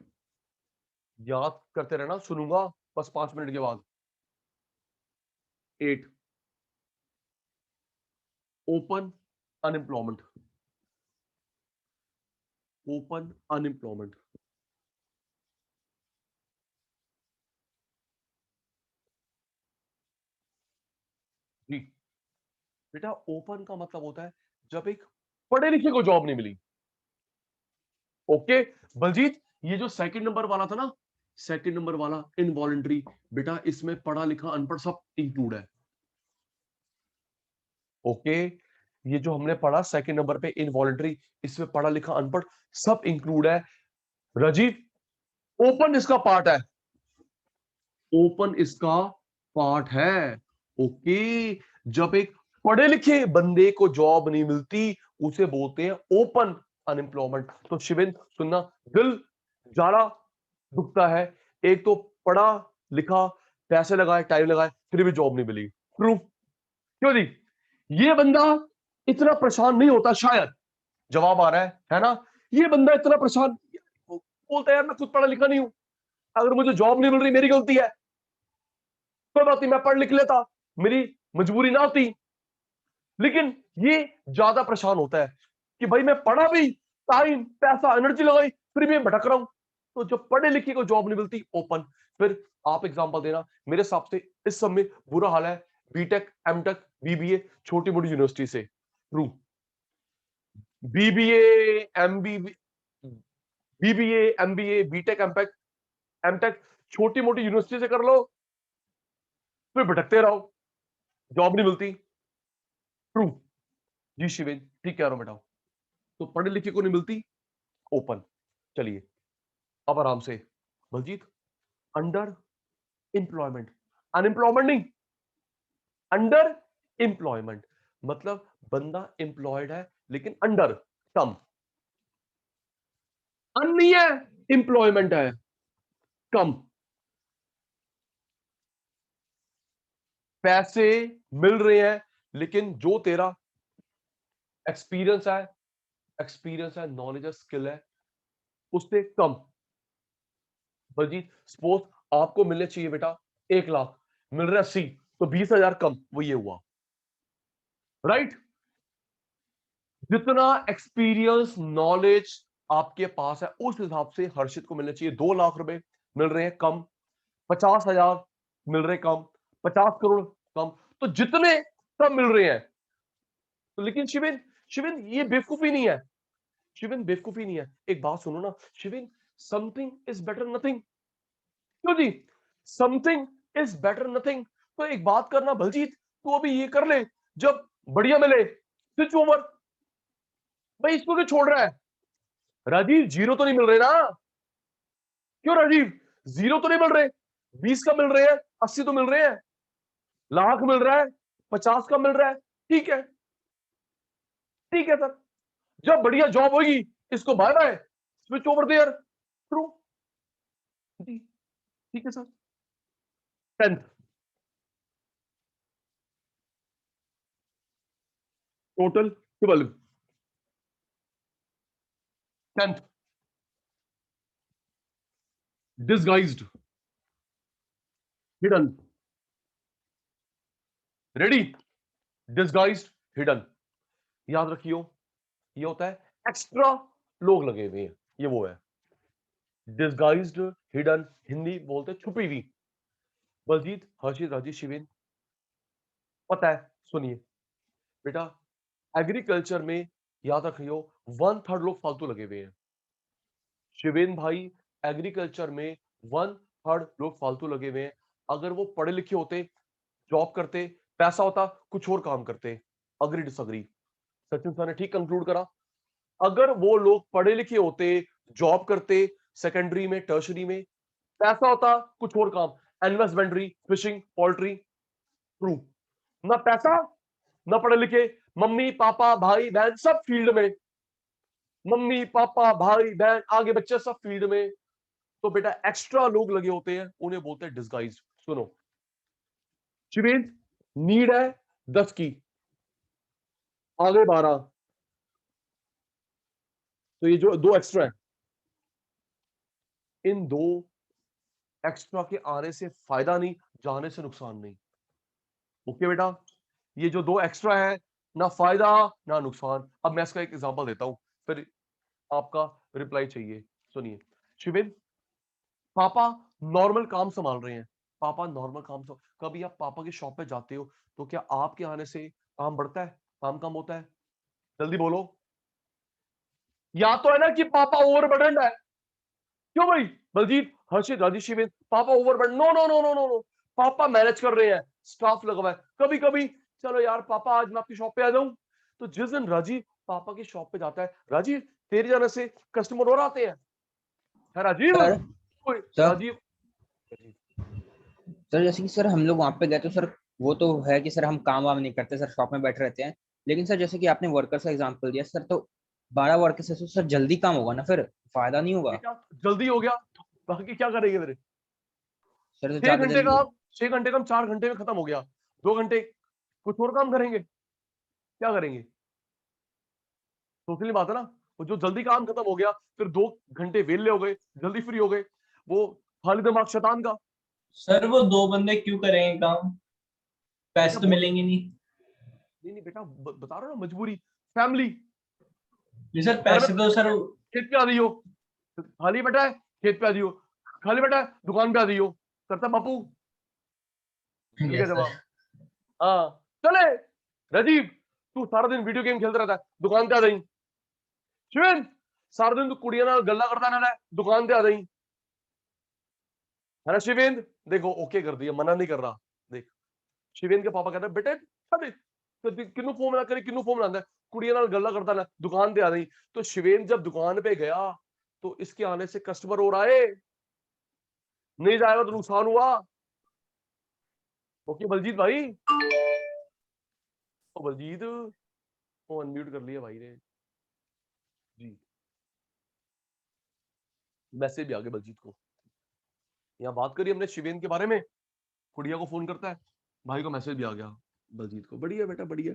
याद करते रहना, सुनूंगा बस 5 मिनट के बाद। 8, ओपन अनएम्प्लॉयमेंट, ओपन अनएम्प्लॉयमेंट जी। बेटा ओपन का मतलब होता है जब एक पढ़े लिखे को जॉब नहीं मिली। ओके बलजीत, ये जो सेकंड नंबर वाला था ना, सेकंड नंबर वाला इनवॉलंटरी, बेटा इसमें पढ़ा लिखा अनपढ़ सब इंक्लूड है। ओके, ये जो हमने पढ़ा सेकंड नंबर पे इनवॉलंटरी, इसमें पढ़ा लिखा अनपढ़ सब इंक्लूड है। राजीव ओपन इसका पार्ट है, ओपन इसका पार्ट है। ओके, जब एक पढ़े लिखे बंदे को जॉब नहीं मिलती, उसे बोलते हैं ओपन अनएम्प्लॉयमेंट। तो शिवेंद्र सुनना, दिल ज्यादा दुखता है, एक तो पढ़ा लिखा, पैसे लगाए, टाइम लगाए, फिर भी जॉब नहीं मिली। ट्रू, क्यों जी? ये बंदा इतना परेशान नहीं होता शायद, जवाब आ रहा है ना? ये बंदा इतना परेशान बोलता है यार मैं खुद पढ़ा लिखा नहीं हूं, अगर मुझे जॉब नहीं मिल रही मेरी गलती है, कोई बात नहीं मैं पढ़ लिख लेता, मेरी मजबूरी ना होती। लेकिन ये ज्यादा परेशान होता है कि भाई मैं पढ़ा भी, टाइम पैसा एनर्जी लगाई, फिर भी मैं भटक रहा हूं। तो जब पढ़े लिखे को जॉब नहीं मिलती, ओपन। फिर आप एग्जांपल देना, मेरे हिसाब से इस समय बुरा हाल है बीटेक, एमटेक, बीबीए, छोटी मोटी यूनिवर्सिटी से। True. BBA, MBB, BBA, MBA, BTech, MTech, MTech छोटी मोटी यूनिवर्सिटी से कर लो, फिर भटकते रहो, जॉब नहीं मिलती। ट्रू। जी शिवेन, ठीक कह रहा हूं बेटा। तो पढ़े लिखे को नहीं मिलती, ओपन। चलिए अब आराम से। बलजीत, अंडर एम्प्लॉयमेंट, अनएम्प्लॉयमेंट नहीं, अंडर एम्प्लॉयमेंट मतलब बंदा एम्प्लॉयड है लेकिन अंडर, कम। अन नहीं है, एम्प्लॉयमेंट है, कम। पैसे मिल रहे हैं लेकिन जो तेरा एक्सपीरियंस है, नॉलेज है, स्किल है, उससे कम। बलजीत, सपोज आपको मिलने चाहिए बेटा 1 लाख, मिल रहा है 80, तो 20,000 कम, वो ये हुआ। राइट। जितना एक्सपीरियंस नॉलेज आपके पास है उस हिसाब से हर्षित को मिलने चाहिए 2 लाख रुपए, मिल रहे हैं कम। 50,000 मिल रहे कम, 50 करोड़ कम। तो जितने कम मिल रहे हैं, तो लेकिन शिविन, ये बेवकूफी नहीं है। शिविन बेवकूफी नहीं है। एक बात सुनो ना Shiven, something is better nothing. क्यों जी? Something is better nothing. तो एक बात करना बलजीत, तू अभी ये कर ले, जब बढ़िया मिले स्विच ओवर। भाई इसको क्यों छोड़ रहा है? राजीव, जीरो तो नहीं मिल रहे ना? क्यों राजीव, जीरो तो नहीं मिल रहे? 20 का मिल रहे हैं, 80 तो मिल रहे हैं, लाख मिल रहा है, 50 का मिल रहा है। ठीक है, ठीक है सर, जब बढ़िया जॉब होगी इसको bye bye, switch over there. True. ठीक है sir. 10th, total 12। 10th, disguised, hidden. Ready? Disguised, hidden. याद रखियो, ये होता है एक्स्ट्रा लोग लगे हुए हैं, ये वो है डिसगाइज्ड, हिडन। हिंदी बोलते छुपी हुई। बलजीत, हर्षित, राजेश, शिवेन, पता है, सुनिए बेटा, एग्रीकल्चर में याद रखियो 1/3 लोग फालतू लगे हुए हैं। शिवेन भाई, एग्रीकल्चर में 1/3 लोग फालतू लगे हुए हैं। अगर वो पढ़े लिखे होते, जॉब करते, पैसा होता, कुछ और काम करते। Agree disagree? सचिन सर ने ठीक कंक्लूड करा। अगर वो लोग पढ़े लिखे होते, जॉब करते, सेकेंडरी में, टर्शरी में, पैसा होता, कुछ और काम, इन्वेस्टमेंटरी, फिशिंग, पोल्ट्री। ट्रू। ना पैसा, ना पढ़े लिखे, मम्मी पापा भाई बहन सब फील्ड में, मम्मी पापा भाई बहन आगे बच्चे सब फील्ड में, तो बेटा एक्स्ट्रा लोग लगे होते हैं, उन्हें बोलते हैं डिसगाइज। सुनो शिवेंद्र, नीड है 10 की, आगे 12, तो ये जो 2 एक्स्ट्रा है, इन 2 एक्स्ट्रा के आने से फायदा नहीं, जाने से नुकसान नहीं। ओके बेटा, ये जो 2 एक्स्ट्रा है, ना फायदा ना नुकसान। अब मैं इसका एक एग्जांपल देता हूं, फिर आपका रिप्लाई चाहिए। सुनिए शिवेंद्र, पापा नॉर्मल काम संभाल रहे हैं, पापा नॉर्मल काम कभी आप पापा की शॉप पे जाते हो तो क्या आपके आने से काम बढ़ता है, काम कम होता है? जल्दी बोलो। या तो है ना कि पापा ओवरबर्डन है। क्यों भाई? बलजीत, हर्षित, राजेश, शिवेंद्र, पापा overburden? No no no no no no, पापा मैनेज कर रहे हैं, स्टाफ लगा हुआ है। कभी कभी चलो यार पापा आज मैं आपकी शॉप पे आ जाऊं, तो जिस दिन राजीव पापा की शॉप पे जाता है, राजीव तेरे जाने से कस्टमर और आते हैं, है Rajeev?
Sir sir
Rajeev,
sir जैसे कि सर हम लोग वहां पे गए तो सर वो तो है कि सर हम काम वाम नहीं करते सर, शॉप में बैठे रहते हैं। लेकिन सर जैसे कि आपने वर्कर्स का एग्जांपल दिया सर, तो 12 वर्कर्स से तो सर जल्दी काम होगा ना, फिर फायदा नहीं होगा
बेटा जल्दी हो गया, बाकी क्या करेंगे मेरे?
सर? तो
6
ज्यादा
घंटे
जल्दी
का, 6 घंटे का 4 घंटे में खत्म हो गया, 2 घंटे कुछ और काम करेंगे, क्या करेंगे? सोचने बात है ना। वो जो जल्दी काम खत्म हो गया, फिर 2 घंटे वेले हो गए, जल्दी फ्री हो गए, वो खाली दिमाग शैतान का।
सर वो 2 बंदे क्यों करेंगे काम? पैसे
बेटा
तो मिलेंगे नहीं।
नहीं नहीं बेटा, बता रहा हूँ ना, मजबूरी, फैमिली।
जी सर, पैसे तो सर
खेत पे आ रही हो, खाली बैठा है, खेत पे आ रही हो, खाली बैठा है, दुकान पे आ रही हो, करता बापू, मिल गया
यस
जवाब।
सर।
हाँ चले। राजीव, तू सारा दिन वीडियो गेम खेलता रहता है, दुकान पे आ रही। शिवेन, सारा दिन तू कुड़िया ना गल्ला करता रहता है, दुकान पे आ रही है ना शिवेंद्र। देखो ओके कर दिया, मना नहीं कर रहा। देख, शिवेंद्र के पापा कहते हैं बेटे किन्नू फोन ना करे, किन्नू फोन लांदा है, कुड़िया नाल गल्ला करता ना, दुकान पे आ रही। तो शिवेंद्र जब दुकान पे गया तो इसके आने से कस्टमर और आए, नहीं जाएगा तो नुकसान हुआ। ओके बलजीत भाई, तो बलजीत को अनम्यूट कर लिया भाई ने जी। मैसेज भी आ गया बलजीत को। यहाँ बात करी हमने शिवेंद्र के बारे में, कुड़िया को फोन करता है, भाई को मैसेज भी आ गया बलजीत को। बढ़िया बेटा बढ़िया।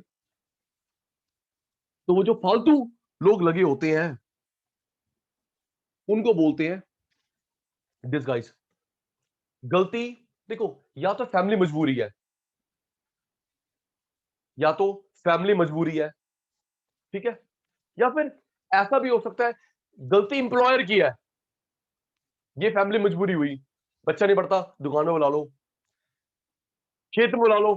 तो वो जो फालतू लोग लगे होते हैं उनको बोलते हैं डिसगाइज। गलती, देखो, या तो फैमिली मजबूरी है, या तो फैमिली मजबूरी है, ठीक है, या फिर ऐसा भी हो सकता है गलती इंप्लॉयर की है, ये फैमिली मजबूरी हुई, बच्चा नहीं पढ़ता, दुकान में बुला लो, खेत में बुला लो,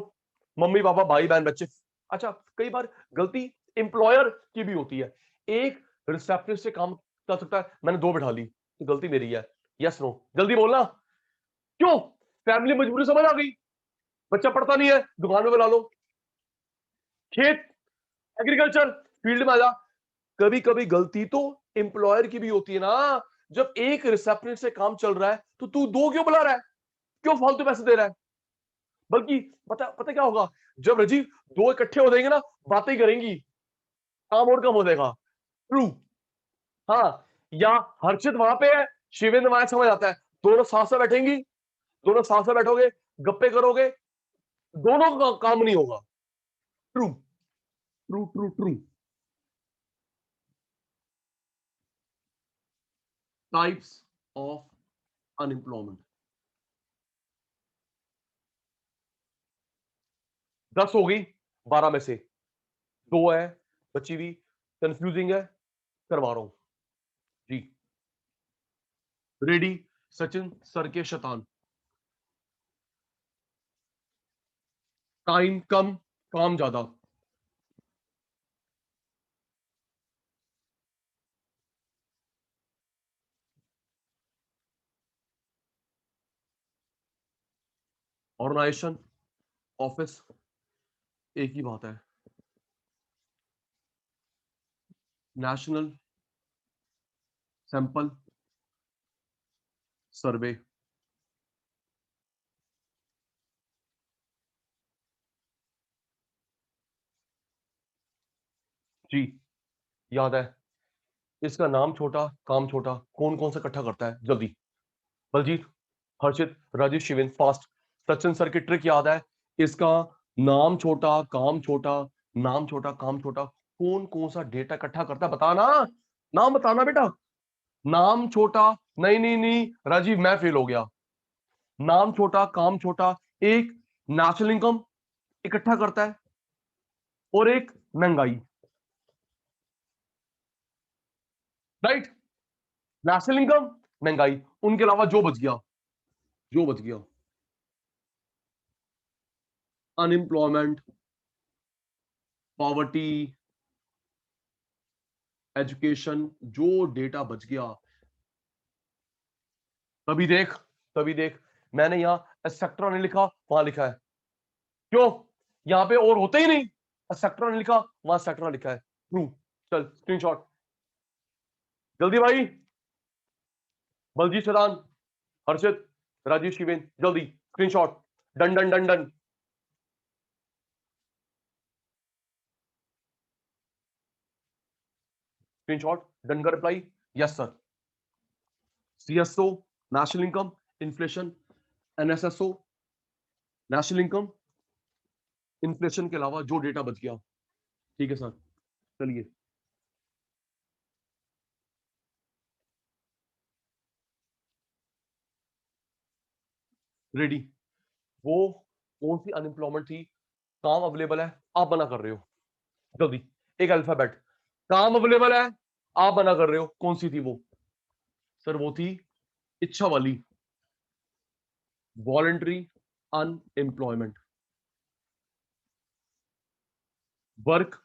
मम्मी पापा भाई बहन बच्चे। अच्छा, कई बार गलती एम्प्लॉयर की भी होती है। एक रिसेप्शनिस्ट से काम कर सकता है, मैंने दो बिठा ली, तो गलती मेरी है। यस नो, जल्दी बोलना। क्यों? फैमिली मजबूरी समझ आ गई, बच्चा पढ़ता नहीं है, दुकान में बुला लो, खेत एग्रीकल्चर फील्ड में आ जा। कभी कभी गलती तो एम्प्लॉयर की भी होती है ना। जब एक रिसेप्शनिस्ट से काम चल रहा है तो तू दो क्यों बुला रहा है, क्यों फालतू पैसे दे रहा है? बल्कि पता पता क्या होगा, जब रजीव दो इकट्ठे हो जाएंगे ना, बातें करेंगी, काम और कम हो जाएगा। ट्रू। हाँ, या हर्षित वहां पे है, शिवेंद्र वहां, समझ आता है, दोनों साथ से बैठेंगी, दोनों साथ से बैठोगे, गप्पे करोगे, दोनों का काम नहीं होगा। True true true true. Types of unemployment 10 हो गई, 12 में से दो है बची हुई, कंफ्यूजिंग है, करवा रहा हूं जी। रेडी? सचिन सर के शैतान। टाइम कम, काम ज्यादा। ऑर्गेनाइजेशन, ऑफिस, एक ही बात है। National sample survey. जी, याद है, इसका नाम छोटा काम छोटा, कौन कौन सा इकट्ठा करता है जल्दी? बलजीत, हर्षित, राजेश, शिवेन, फास्ट। सचिन सर की ट्रिक याद है, इसका नाम छोटा काम छोटा, नाम छोटा काम छोटा, कौन कौन सा डेटा इकट्ठा करता है बताना, नाम बताना बेटा। नाम छोटा, नहीं नहीं नहीं राजीव, मैं फेल हो गया। नाम छोटा काम छोटा, एक नेशनल इनकम इकट्ठा करता है और एक महंगाई, राइट? नेशनल इनकम, महंगाई, उनके अलावा जो बच गया, जो बच गया, अनएम्प्लॉयमेंट, पॉवर्टी, एजुकेशन, जो डेटा बच गया। तभी देख, तभी देख, मैंने यहां सेक्टर नहीं लिखा, वहां लिखा है। क्यों? यहां पे और होते ही नहीं, सेक्टर नहीं लिखा, वहां सेक्टर लिखा है। ट्रू। चल स्क्रीनशॉट जल्दी भाई। बलजीत सदान, हर्षित, राजीव, शिवेन, जल्दी screenshot. Done done done done. Screenshot done का reply, yes sir. CSO, national income, inflation, NSSO, national income, inflation के अलावा जो डेटा बच गया। ठीक है सर, चलिए। रेडी? वो कौन सी अनएम्प्लॉयमेंट थी काम अवेलेबल है, आप मना कर रहे हो, जल्दी एक अल्फाबेट, काम अवेलेबल है, आप मना कर रहे हो, कौन सी थी वो? सर वो थी इच्छा वाली, voluntary unemployment. Work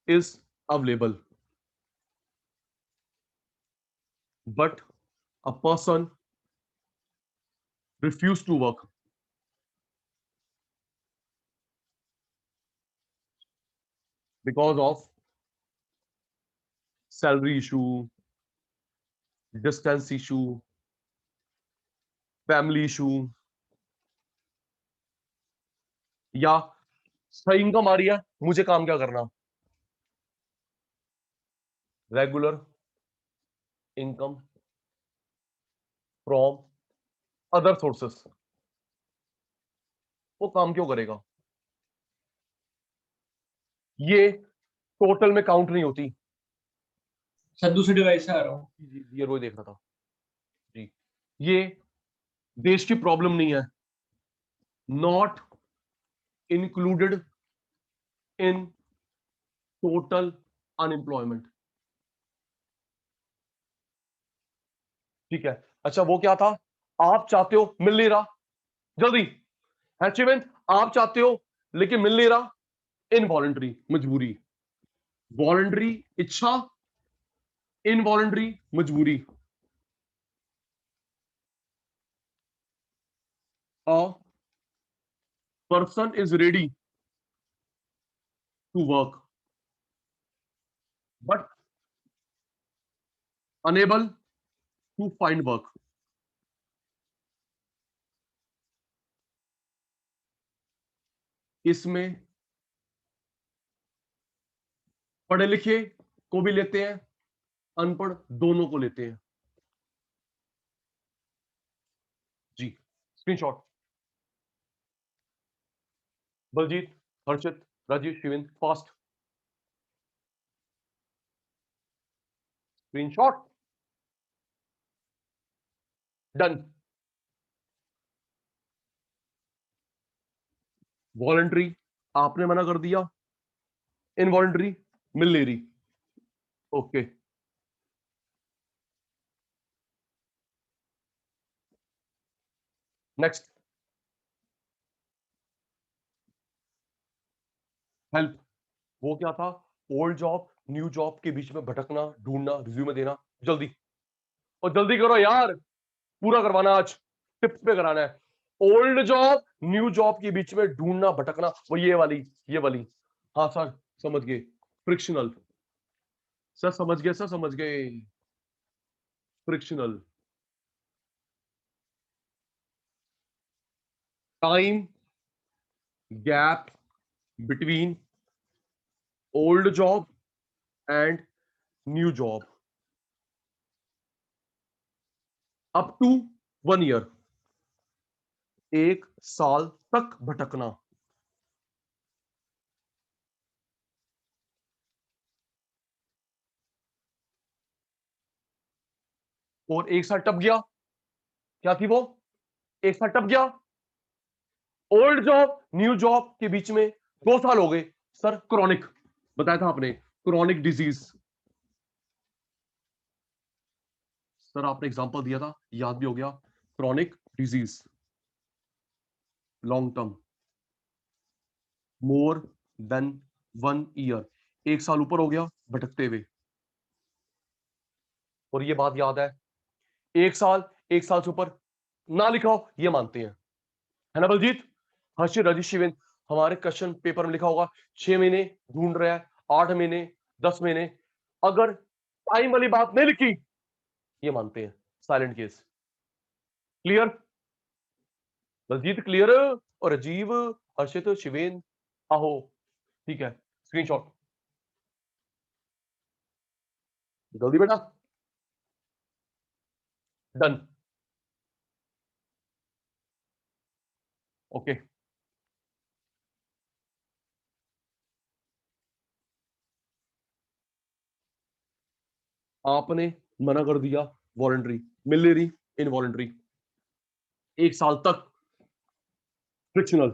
is available but a person refused to work because of salary issue, distance issue, family issue, या सही इनकम आ रही है, मुझे काम क्या करना? Regular income from other sources, वो काम क्यों करेगा? ये टोटल में काउंट नहीं होती।
सर दूसरे डिवाइस से आ रहा हूँ।
ये रोज देख रहा था जी, ये देश की प्रॉब्लम नहीं है, not included in total unemployment. ठीक है, अच्छा वो क्या था? आप चाहते हो, मिल नहीं रहा, जल्दी अचीवमेंट, आप चाहते हो लेकिन मिल नहीं रहा, इनवॉलंटरी मजबूरी, वॉलंटरी इच्छा, इनवॉलंटरी मजबूरी। A person is ready to work but unable to find work. इसमें पढ़े लिखे को भी लेते हैं, अनपढ़ दोनों को लेते हैं जी। Screenshot, Baljeet, Harshit, Rajiv, Shivendra, fast screenshot, done. Voluntary आपने मना कर दिया, इनवॉलंटरी मिल ले रही, ओके। नेक्स्ट, हेल्प, वो क्या था? ओल्ड जॉब न्यू जॉब के बीच में भटकना, ढूंढना, रिज्यूमे देना, जल्दी और जल्दी करो यार, पूरा करवाना आज, टिप्स पे कराना है। ओल्ड जॉब न्यू जॉब के बीच में ढूंढना, भटकना, वो ये वाली, हाँ सर समझ गए, फ्रिक्शनल, सर समझ गए, सर समझ गए, frictional, time gap between old job and new job up to 1 year, 1 साल तक भटकना, और 1 साल टप गया, क्या थी वो? 1 साल टप गया, ओल्ड जॉब न्यू जॉब के बीच में 2 साल हो गए, सर क्रॉनिक, बताया था आपने, क्रॉनिक डिजीज, सर आपने एग्जांपल दिया था, याद भी हो गया, chronic disease, long term, more than 1 year, 1 साल ऊपर हो गया भटकते हुए, और ये बात याद है, 1 साल से ऊपर ना लिखा हो ये मानते हैं, है ना बलजीत, हर्षित, राजेश, शिवेंद्र, हमारे क्वेश्चन पेपर में लिखा होगा 6 महीने ढूंढ रहा है, 8 महीने, 10 महीने, अगर टाइम वाली बात नहीं लिखी ये मानते हैं, silent case, clear? Baljeet clear, और अजीब, हर्षित, शिवेंद्र, आहो, ठीक है, स्क्रीनशॉट, जल्दी बेटा, डन, ओके। आपने मना कर दिया, वॉलंटरी मिल ले रही, इनवॉलंटरी, 1 साल तक फ्रिक्शनल,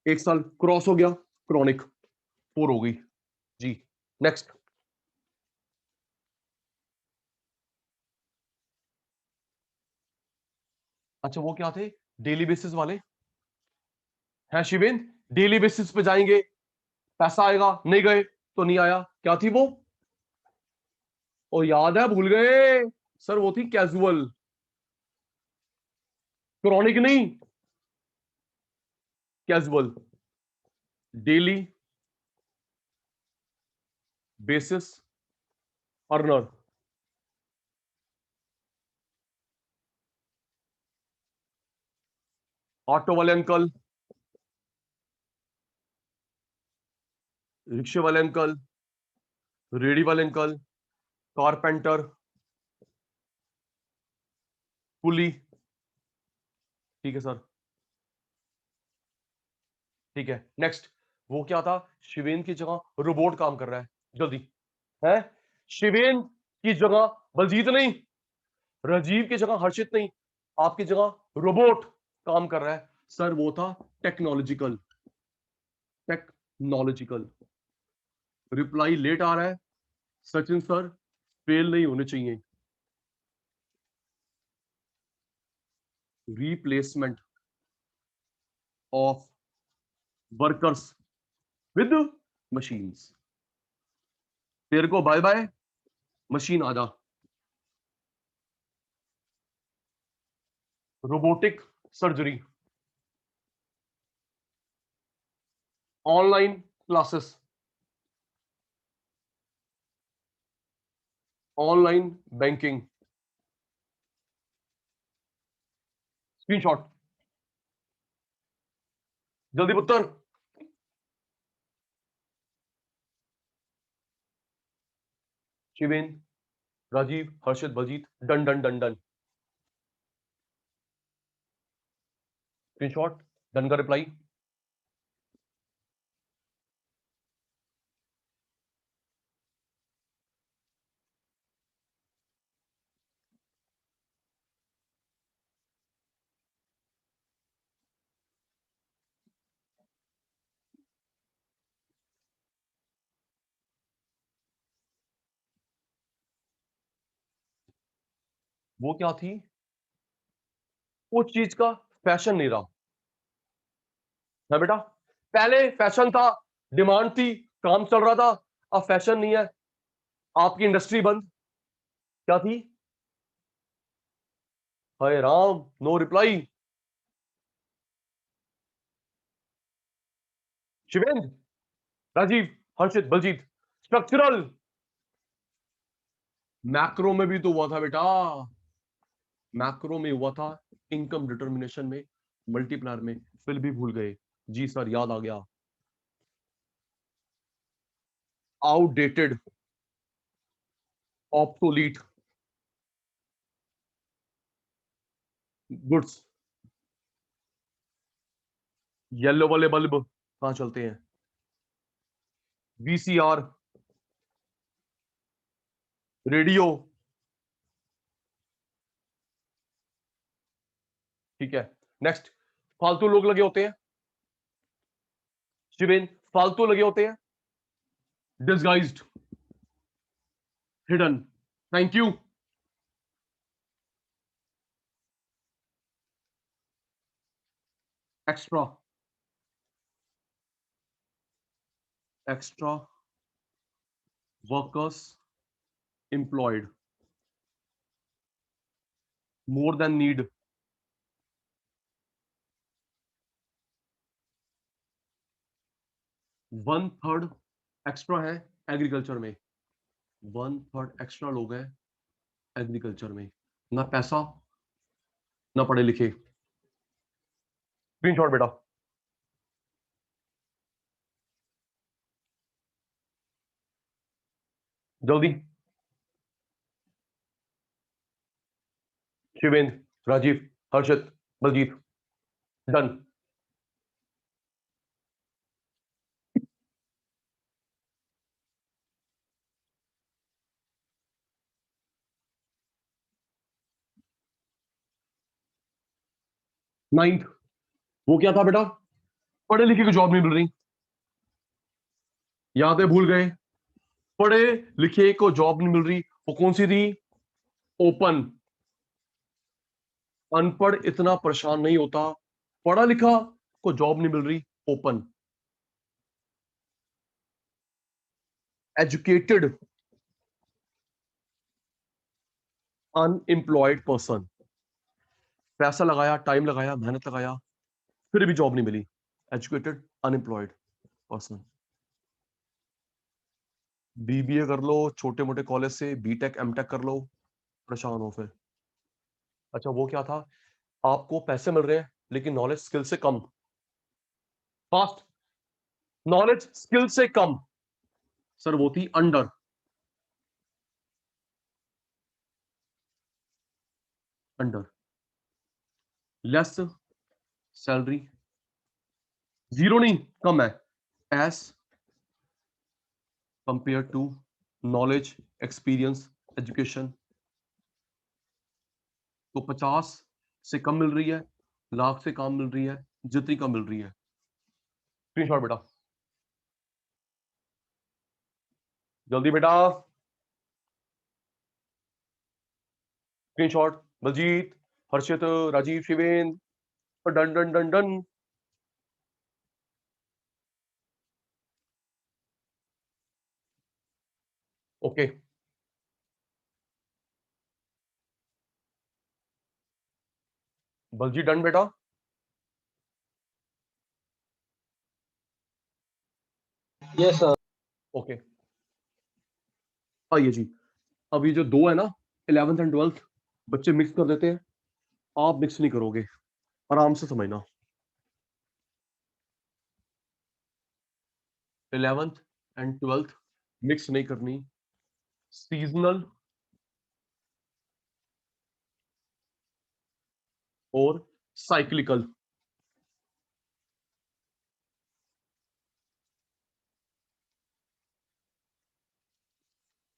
1 साल क्रॉस हो गया, क्रॉनिक 4 हो गई जी। नेक्स्ट, अच्छा वो क्या थे, डेली बेसिस वाले हैं शिवेंद्र, डेली बेसिस पे जाएंगे, पैसा आएगा, नहीं गए तो नहीं आया, क्या थी वो? ओ याद है, भूल गए सर, वो थी कैजुअल, क्रॉनिक नहीं, casual. Daily basis earner, auto वाले अंकल, रिक्शे वाले अंकल, रेडी वाले अंकल, कारपेंटर, कुली, ठीक है सर, ठीक है। नेक्स्ट, वो क्या था, शिवेंद्र की जगह रोबोट काम कर रहा है, जल्दी है, शिवेंद्र की जगह बलजीत नहीं, राजीव की जगह हर्षित नहीं, आपकी जगह रोबोट काम कर रहा है सर, वो था टेक्नोलॉजिकल, टेक्नोलॉजिकल। रिप्लाई लेट आ रहा है, सचिन सर फेल नहीं होने चाहिए। Replacement of workers with machines, तेरे को बाय बाय, मशीन आ जा। Robotic surgery, online classes, online banking, screenshot, जल्दी पुत्र। Shivendra, Rajiv, Harshit, Baljeet, done done done done, screenshot, done का रिप्लाई। वो क्या थी, उस चीज का फैशन नहीं रहा है बेटा, पहले फैशन था, डिमांड थी, काम चल रहा था, अब फैशन नहीं है, आपकी इंडस्ट्री बंद, क्या थी, हाय Ram, no reply. Shivendra, Rajiv, Harshit, Baljeet, structural, macro में भी तो हुआ था बेटा, मैक्रो में हुआ था, इनकम डिटर्मिनेशन में, मल्टीप्लायर में, फिर भी भूल गए, जी सर याद आ गया, आउटडेटेड, ऑब्सोलीट गुड्स, येलो वाले बल्ब कहां चलते हैं, वीसीआर, रेडियो, ठीक है। नेक्स्ट, फालतू लोग लगे होते हैं शिवेन, फालतू लगे होते हैं, disguised, hidden, thank you. Extra, extra workers employed, more than need, one third extra है एग्रीकल्चर में, वन थर्ड एक्स्ट्रा लोग हैं एग्रीकल्चर में, ना पैसा ना पढ़े लिखे, स्क्रीनशॉट बेटा, जल्दी। शिवेंद्र, राजीव, हर्षित, बलजीत, डन। 9th, वो क्या था बेटा, पढ़े लिखे की जॉब नहीं मिल रही, यादें भूल गए, पढ़े लिखे को जॉब नहीं मिल रही, वो कौन सी थी? ओपन। अनपढ़ इतना परेशान नहीं होता, पढ़ा लिखा को जॉब नहीं मिल रही, ओपन। एजुकेटेड अनएम्प्लॉयड पर्सन, पैसा लगाया, टाइम लगाया, मेहनत लगाया, फिर भी जॉब नहीं मिली, एजुकेटेड अनएम्प्लॉयड पर्सन। बीबीए कर लो छोटे मोटे कॉलेज से, बीटेक एमटेक कर लो, परेशान हो फिर। अच्छा वो क्या था? आपको पैसे मिल रहे हैं लेकिन नॉलेज स्किल से कम, फास्ट, नॉलेज स्किल से कम, सर वो थी under. Under less salary, zero नहीं, कम है, as compare to knowledge experience education, तो 50 से कम मिल रही है, लाख से कम मिल रही है, जितनी कम मिल रही है। स्क्रीनशॉट बेटा, जल्दी बेटा, screenshot. Baljeet, Harshit, Rajiv, Shivendra, done done done done. Okay, Baljit done बेटा।
Yes sir.
ओके, आइए जी, अब ये जो दो है ना, 11th एंड 12th, बच्चे मिक्स कर देते हैं, आप मिक्स नहीं करोगे, आराम से समझना। 11th एंड 12th मिक्स नहीं करनी। सीजनल और साइक्लिकल,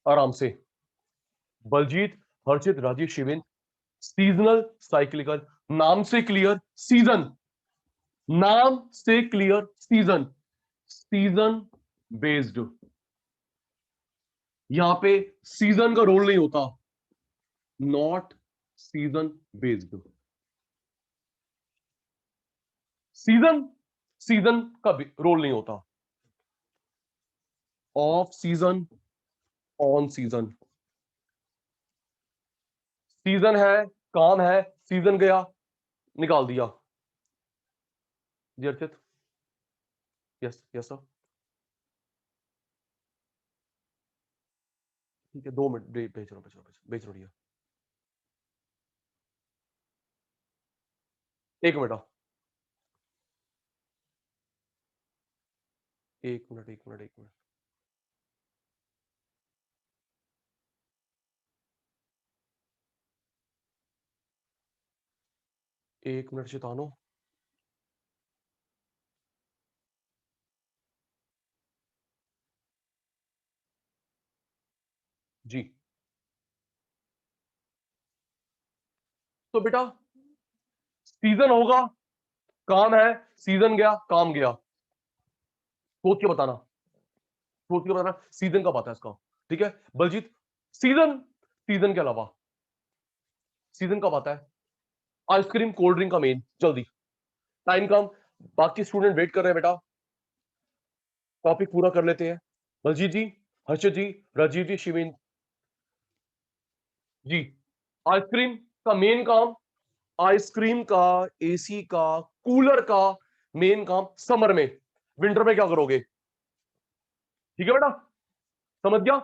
आराम से। बलजीत, हर्षित, राजीव, शिवेंद्र, सीजनल साइक्लिकल, नाम से क्लियर सीजन, नाम से क्लियर सीजन, सीजन बेस्ड। यहां पे सीजन का रोल नहीं होता, not season based. Season, season का रोल नहीं होता, off season, on season. Season है, काम है, सीजन गया, निकाल दिया। जी अर्चित, यस यस सर, ठीक है, 2 मिनट भेज रहा हूँ, भेज रहा हूँ। एक मिनट, एक मिनट, एक मिनट, एक मिनट। एक मिनट चितानो, जी। तो बेटा सीजन होगा, काम है, सीजन गया, काम गया, सोच के बताना, सोच के बताना, सीजन कब आता है इसका। ठीक है बलजीत, सीजन, सीजन के अलावा सीजन कब आता है? आइसक्रीम कोल्ड ड्रिंक का मेन, जल्दी, टाइम कम, बाकी स्टूडेंट वेट कर रहे हैं बेटा, टॉपिक पूरा कर लेते हैं। बलजीत जी, हर्षित जी, राजीव जी, शिवेंद्र जी, आइसक्रीम का मेन काम, आइसक्रीम का, एसी का, कूलर का मेन काम समर में, विंटर में क्या करोगे? ठीक है बेटा, समझ गया?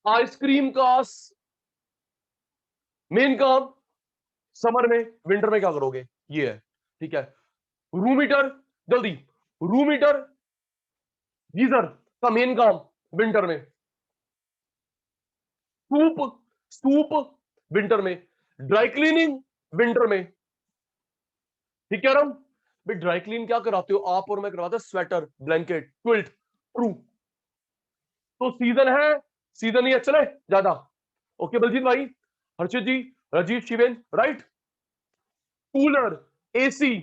आइसक्रीम का मेन काम समर में, विंटर में क्या करोगे, ये है। ठीक है, रूम हीटर, जल्दी, रूम हीटर, गीजर का मेन काम विंटर में, सूप, सूप विंटर में, ड्राई क्लीनिंग विंटर में। ठीक कह रहा हूं भाई, ड्राई क्लीन क्या कराते हो आप और मैं करवाते हैं? Sweater, blanket, quilt, true. तो सीजन है, सीजन ही है, चले ज्यादा। ओके बलजीत भाई, Harshit ji, Rajeev, Shiven, right. Cooler, AC,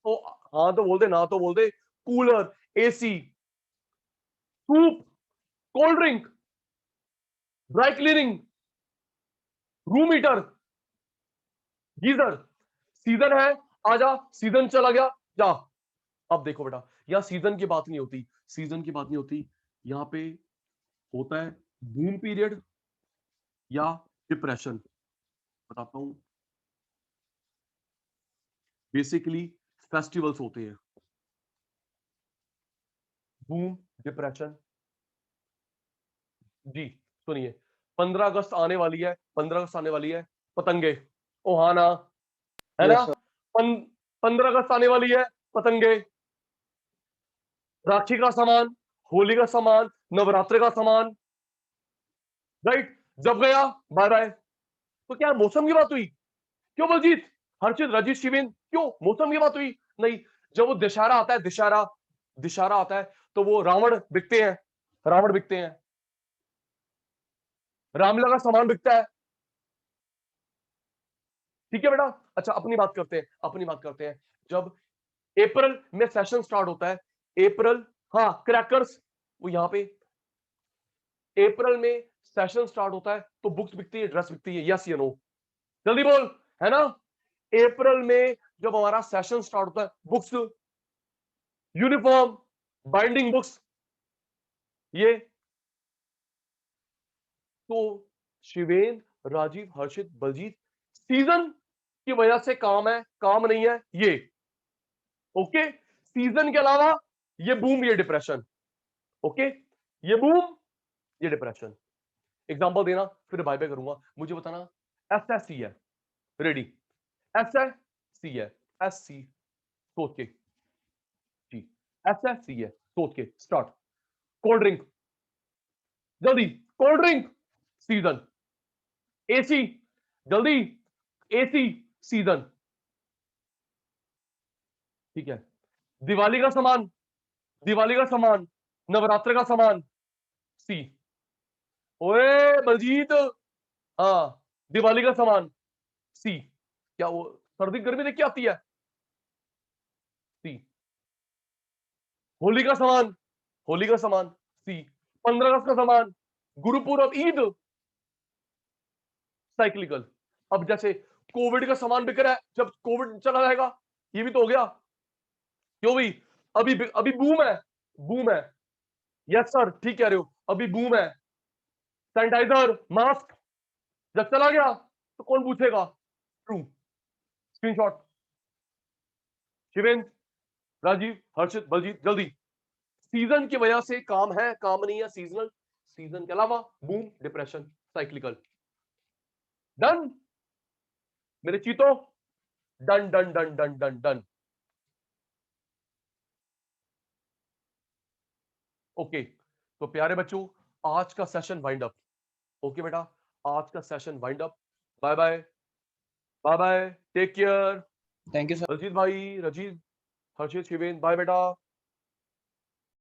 तो हाँ तो बोल दे, ना तो बोल दे, cooler, AC, soup, cold drink, dry cleaning, room heater, geyser. Season है, आजा, सीजन चला गया, जा। अब देखो बेटा, यहां सीजन की बात नहीं होती, सीजन की बात नहीं होती, यहां पे होता है बूम पीरियड या डिप्रेशन। बताता हूं, बेसिकली फेस्टिवल्स होते हैं, बूम, डिप्रेशन। जी सुनिए, 15 अगस्त आने वाली है, 15 अगस्त आने वाली है, पतंगे, ओहाना, है ना?
Yes sir.
15 अगस्त आने वाली है, पतंगे, राखी का सामान, होली का सामान, नवरात्रि का सामान, राइट? जब गया, बाय बाय। तो क्या मौसम की बात हुई? क्यों बलजीत, हर्षित, रजीत, शिवेन, क्यों मौसम की बात हुई? नहीं। जब वो दशहरा आता है, दशहरा, दशहरा आता है, तो वो रावण बिकते हैं, रावण बिकते हैं, रामलला का सामान बिकता है। ठीक है बेटा। अच्छा, अपनी बात करते हैं, अपनी बात करते हैं। जब अप्रैल में सेशन स्टार्ट होता है, अप्रैल, हाँ, क्रैकर्स, वो यहां पे अप्रैल में सेशन स्टार्ट होता है, तो बुक्स बिकती है, ड्रेस बिकती है, यस या नो? जल्दी बोल, है ना? अप्रैल में जब हमारा सेशन स्टार्ट होता है, बुक्स, यूनिफॉर्म, बाइंडिंग बुक्स, ये। तो शिवेन, राजीव, हर्षित, बलजीत, सीजन की वजह से काम है, काम नहीं है ये। ओके, सीजन के अलावा ये बूम, ये डिप्रेशन। ओके, ये बूम, ये डिप्रेशन। एग्जांपल देना, फिर बाय बाय करूंगा। मुझे बताना, एस एस सी है, रेडी? एस एस सी है, एस सी, सोच के जी, एस एस सी है, सोच के स्टार्ट। कोल्ड ड्रिंक, जल्दी, कोल्ड ड्रिंक, सीजन। एसी, जल्दी, एसी, सीजन। ठीक है, दिवाली का सामान, दिवाली का सामान, नवरात्र का सामान, सी। ओए बलजीत, हाँ, दिवाली का सामान, सी। क्या वो सर्दी गर्मी देख के आती है? सी। होली का सामान, होली का सामान, सी। 15 अगस्त का सामान, गुरुपुरब, ईद, साइक्लिकल। अब जैसे कोविड का सामान बिक रहा है, जब कोविड चला जाएगा, ये भी तो हो गया। क्यों भी? अभी अभी बूम है, बूम है। यस सर, ठीक कह रहे हो, अभी बूम है। सैनिटाइजर, मास्क, जब चला गया तो कौन पूछेगा? ट्रू। स्क्रीनशॉट। शिवेन, राजीव, हर्षित, बलजीत, जल्दी। सीजन की वजह से काम है, काम नहीं है, सीजनल। सीजन के अलावा बूम, डिप्रेशन, साइक्लिकल। डन मेरे चीतो, done done done done done done. Okay, तो प्यारे बच्चों, आज का सेशन वाइंड अप। ओके बेटा, आज का session wind up. Bye bye, bye bye, take care.
Thank you sir.
Rajit भाई, रजीत, हर्षित, शिवेन, बाय बेटा।